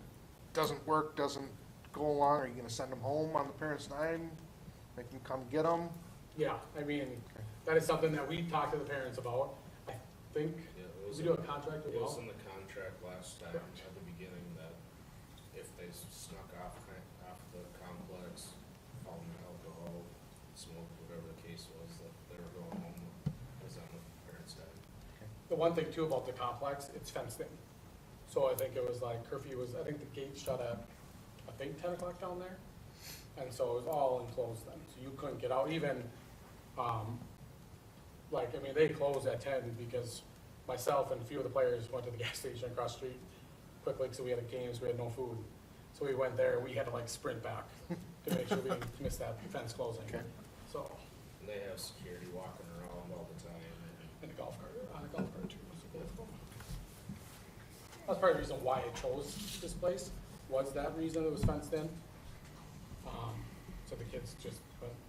doesn't work, doesn't go along, are you gonna send them home on the parents' dime? They can come get them? yeah, I mean, that is something that we talked to the parents about. I think, we do a contract as It was well. in the contract last time, Correct. at the beginning, that if they snuck off the complex, found alcohol, smoke, whatever the case was, that they were going home, was on the parents' side. The one thing too about the complex, it's fenced in. So I think it was like curfew was, I think the gate shut at, I think 10 o'clock down there. And so it was all enclosed then, so you couldn't get out even, like, I mean, they closed at 10 because myself and a few of the players went to the gas station across the street quickly, because we had games, we had no food. So we went there, we had to like sprint back to make sure we didn't miss that fence closing. So, And they have security walking around all the time. and a golf cart, on a golf cart too. So that's part of the reason why I chose this place, was that reason it was fenced in. So the kids just,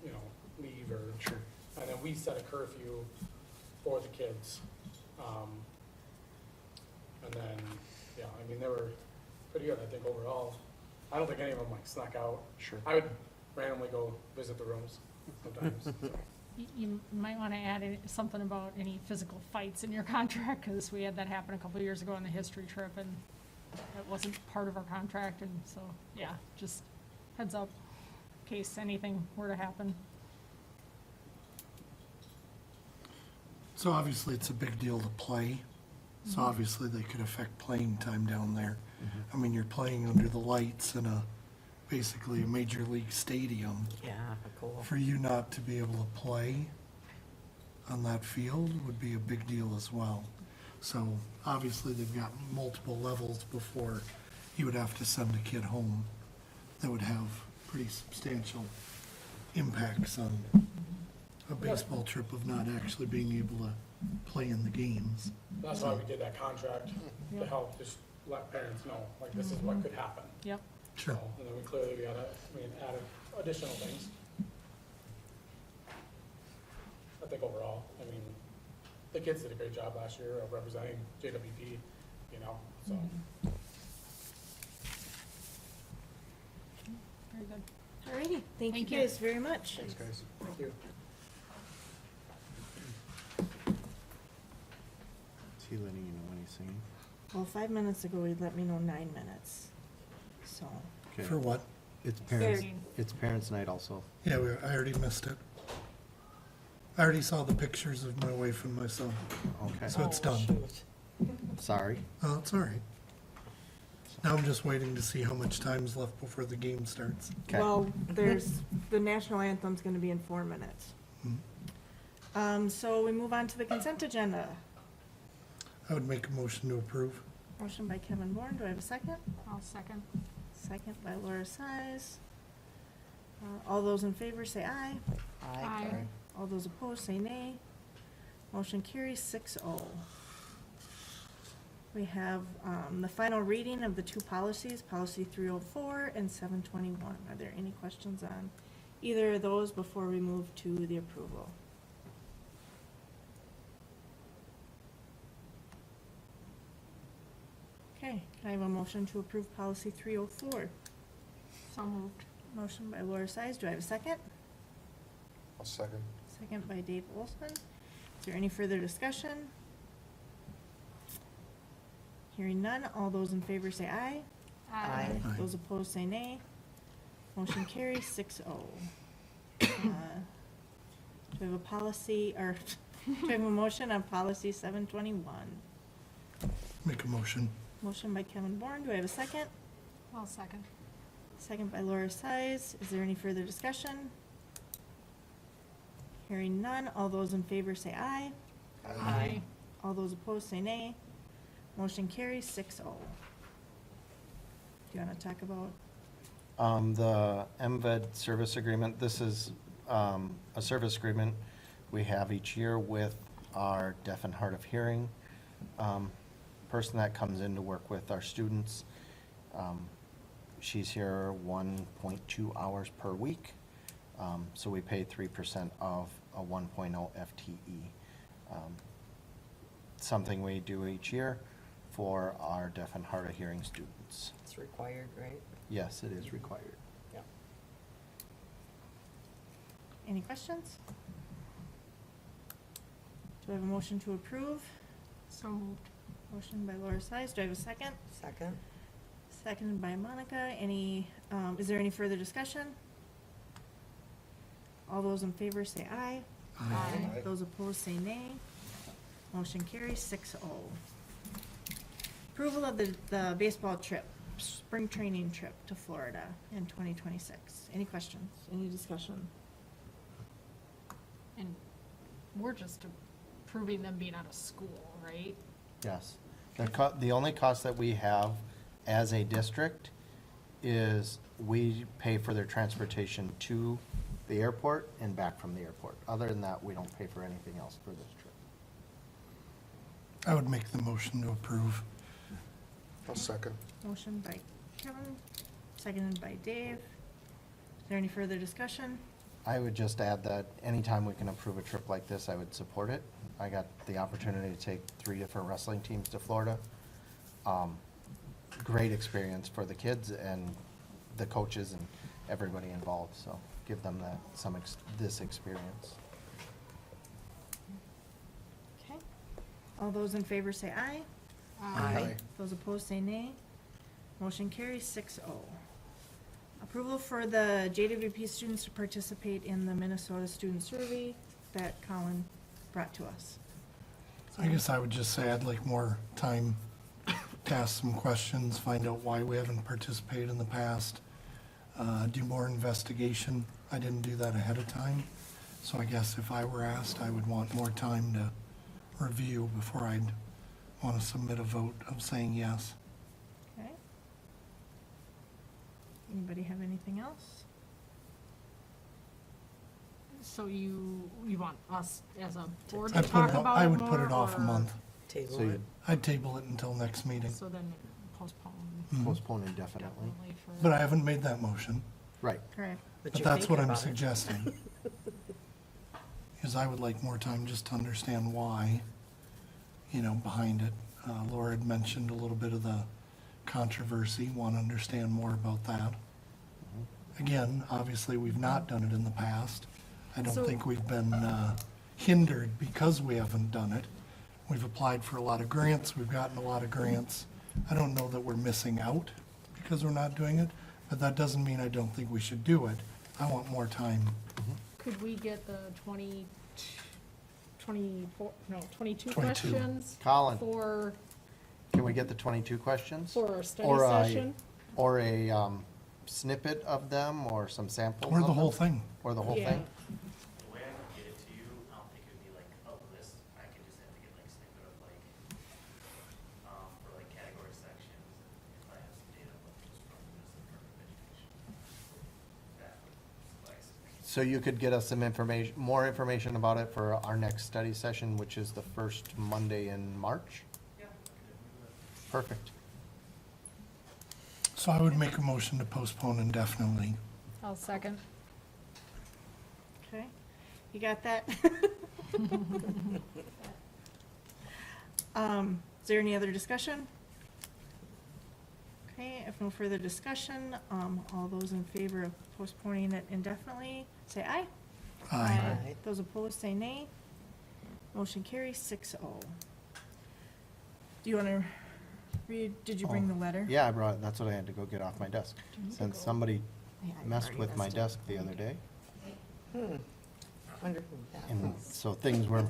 you know, leave or. Sure. And then we set a curfew for the kids. And then, yeah, I mean, they were pretty good, I think, overall. I don't think any of them like snuck out. Sure. I would randomly go visit the rooms sometimes. So. You might want to add something about any physical fights in your contract, because we had that happen a couple of years ago on the history trip, and it wasn't part of our contract, and so, yeah, just heads up in case anything were to happen. So obviously, it's a big deal to play. So obviously, they could affect playing time down there. I mean, you're playing under the lights in basically a major league stadium. Yeah, cool. For you not to be able to play on that field would be a big deal as well. So obviously, they've got multiple levels before you would have to send a kid home that would have pretty substantial impacts on a baseball trip of not actually being able to play in the games. That's why we did that contract, to help just let parents know, like, this is what could happen. Yep. Sure. So, and then we added additional things. I think overall, I mean, the kids did a great job last year of representing JWP, you know, so. Very good. Alrighty, thank you Thank you. guys very much. Thanks, guys. Thank you. Is he letting you know when he's singing? Well, 5 minutes ago, he let me know 9 minutes, so. Okay. For what? It's parents, Thirteen. it's parents' night also. Yeah, I already missed it. I already saw the pictures of my wife and my son, Okay, so it's done. sorry. Oh, it's all right. Now I'm just waiting to see how much time's left before the game starts. Okay. Well, the national anthem's gonna be in 4 minutes. So we move on to the consent agenda. I would make a motion to approve. Motion by Kevin Bourne, do I have a second? I'll second. Second by Laura Size. All those in favor say aye. Aye. All those opposed say nay. Motion carries 6-0. We have the final reading of the two policies, policy 304 and 721. Are there any questions on either of those before we move to the approval? Okay, can I have a motion to approve policy 304? So moved. Motion by Laura Size, do I have a second? I'll second. Second by Dave Olson. Is there any further discussion? Hearing none, all those in favor say aye. Aye. Aye. Those opposed say nay. Motion carries 6-0. Do we have a policy, or do we have a motion on policy 721? Make a motion. Motion by Kevin Bourne, do I have a second? I'll second. Second by Laura Size. Is there any further discussion? Hearing none, all those in favor say aye. Aye. All those opposed say nay. Motion carries 6-0. Do you want to talk about? The MVED service agreement, this is a service agreement we have each year with our deaf and hard of hearing person that comes in to work with our students. She's here 1.2 hours per week, so we pay 3% of a 1.0 FTE. Something we do each year for our deaf and hard of hearing students. It's required, right? Yes, it is required. Yeah. Any questions? Do I have a motion to approve? So moved. Motion by Laura Size. Do I have a second? Second? Seconded by Monica. Is there any further discussion? All those in favor say aye. Aye. Those opposed say nay. Motion carries 6-0. Approval of the baseball trip, spring training trip to Florida in 2026. Any questions? Any discussion? And we're just approving them being out of school, right? Yes. The only cost that we have as a district is we pay for their transportation to the airport and back from the airport. Other than that, we don't pay for anything else for this trip. I would make the motion to approve. I'll second. Motion by Kevin, seconded by Dave. Is there any further discussion? I would just add that anytime we can approve a trip like this, I would support it. I got the opportunity to take 3 different wrestling teams to Florida. Great experience for the kids and the coaches and everybody involved, so give them this experience. All those in favor say aye. Aye. Those opposed say nay. Motion carries 6-0. Approval for the JWP students to participate in the Minnesota Student Survey that Colin brought to us. I guess I would just say I'd like more time to ask some questions, find out why we haven't participated in the past, do more investigation. I didn't do that ahead of time, so I guess if I were asked, I would want more time to review before I'd want to submit a vote of saying yes. Okay. Anybody have anything else? So you want us as a board to I'd put talk it off- about I it would put it more, off a or- month. Table So you it. I'd table it until next meeting, So then postpone Mhm. postpone indefinitely. definitely for. but I haven't made that motion. Right. Correct. But you're that's what thinking I'm about it. suggesting. Is I would like more time just to understand why, behind it. Laura had mentioned a little bit of the controversy, want to understand more about that. Again, obviously, we've not done it in the past. I don't So- think we've been hindered because we haven't done it. We've applied for a lot of grants, we've gotten a lot of grants. I don't know that we're missing out because we're not doing it, but that doesn't mean I don't think we should do it. I want more time. Could we get the 22 22. questions? Colin. For, Can we get the 22 questions? for a study Or a- session? Or a snippet of them, or some samples Or of the whole them? thing. Or the whole Yeah. thing? The way I can get it to you, I don't think it would be like a list. I could just have to get like a snippet of like, for like category sections, if I have some data, like just from the Minnesota Department of Education. That would suffice. So you could get us some information, more information about it for our next study session, which is the first Monday in March? Yeah. I could definitely do that. Perfect. So I would make a motion to postpone indefinitely. I'll second. Okay, you got that? Is there any other discussion? Okay, if no further discussion, all those in favor of postponing it indefinitely, say aye. Aye. Those opposed, say nay. Motion carries 6-0. Do you want to read, did you bring the letter? Yeah, I brought it. That's what I had to go get off my desk. Since somebody Yeah, I messed already with my messed it. desk the other day. Wonder who that And was. so things were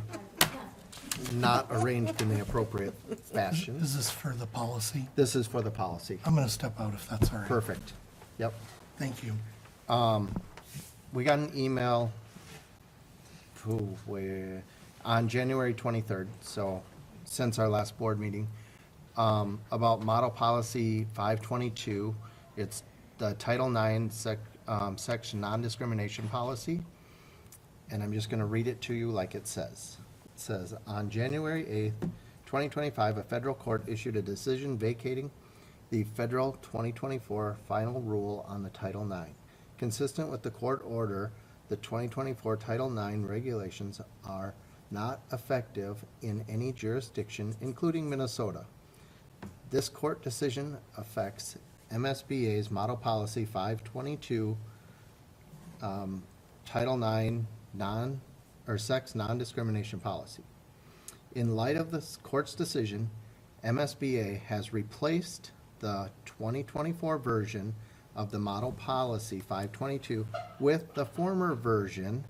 not arranged in the appropriate fashion. Is this for the policy? This is for the policy. I'm going to step out if that's all right. Perfect. Yep. Thank you. We got an email on January 23rd, so since our last board meeting, about Model Policy 522. It's the Title IX Section Non-Discrimination Policy. And I'm just going to read it to you like it says. It says, on January 8th, 2025, a federal court issued a decision vacating the federal 2024 final rule on the Title IX. Consistent with the court order, the 2024 Title IX regulations are not effective in any jurisdiction, including Minnesota. This court decision affects MSBA's Model Policy 522, Title IX Sex Non-Discrimination Policy. In light of this court's decision, MSBA has replaced the 2024 version of the Model Policy 522 with the former version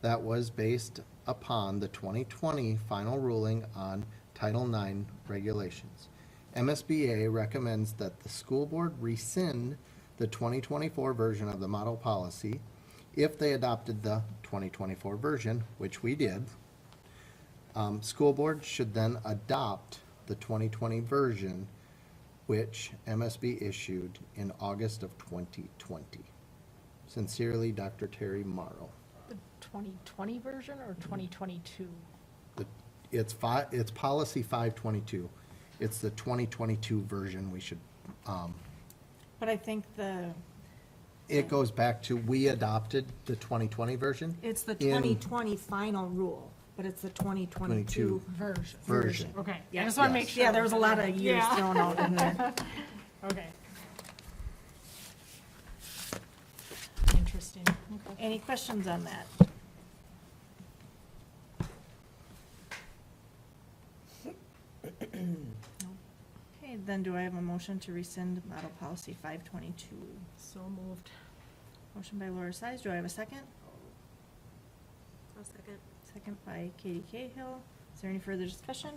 that was based upon the 2020 final ruling on Title IX regulations. MSBA recommends that the school board rescind the 2024 version of the model policy. If they adopted the 2024 version, which we did, school board should then adopt the 2020 version, which MSB issued in August of 2020. Sincerely, Dr. Terry Morrow. The 2020 version or 2022? It's policy 522. It's the 2022 version we should, But I think it goes back to, we adopted the 2020 version. it's the in 2020 final rule, but it's the 2022 Version. Version. Okay, I Yeah. just want to Yes. make sure. Yeah, there was a lot of years Yeah. thrown out in there. Okay. Interesting. Okay. Any questions on that? then do I have a motion to rescind model policy 522? So moved. Motion by Laura Size, do I have a second? I'll second. Second by Katie Cahill. Is there any further discussion?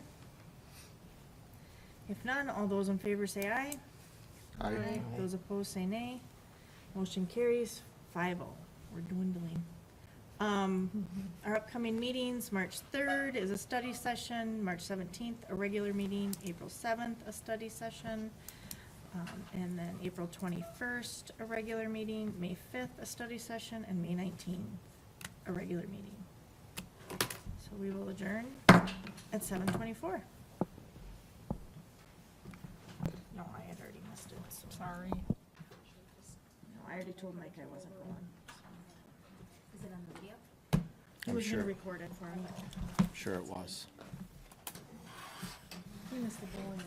If none, all those in favor say aye. Aye. Those opposed say nay. Motion carries 5-0. We're dwindling. Our upcoming meetings, March 3rd is a study session, March 17th, a regular meeting, April 7th, a study session, and then April 21st, a regular meeting, May 5th, a study session, and May 19th, a regular meeting. So we will adjourn at 7:24. No, I had already missed it, so. Sorry. No, I already told Mike I wasn't going. Is it on the video? He I'm was gonna sure. record it for me. Sure it was. He missed the bowling.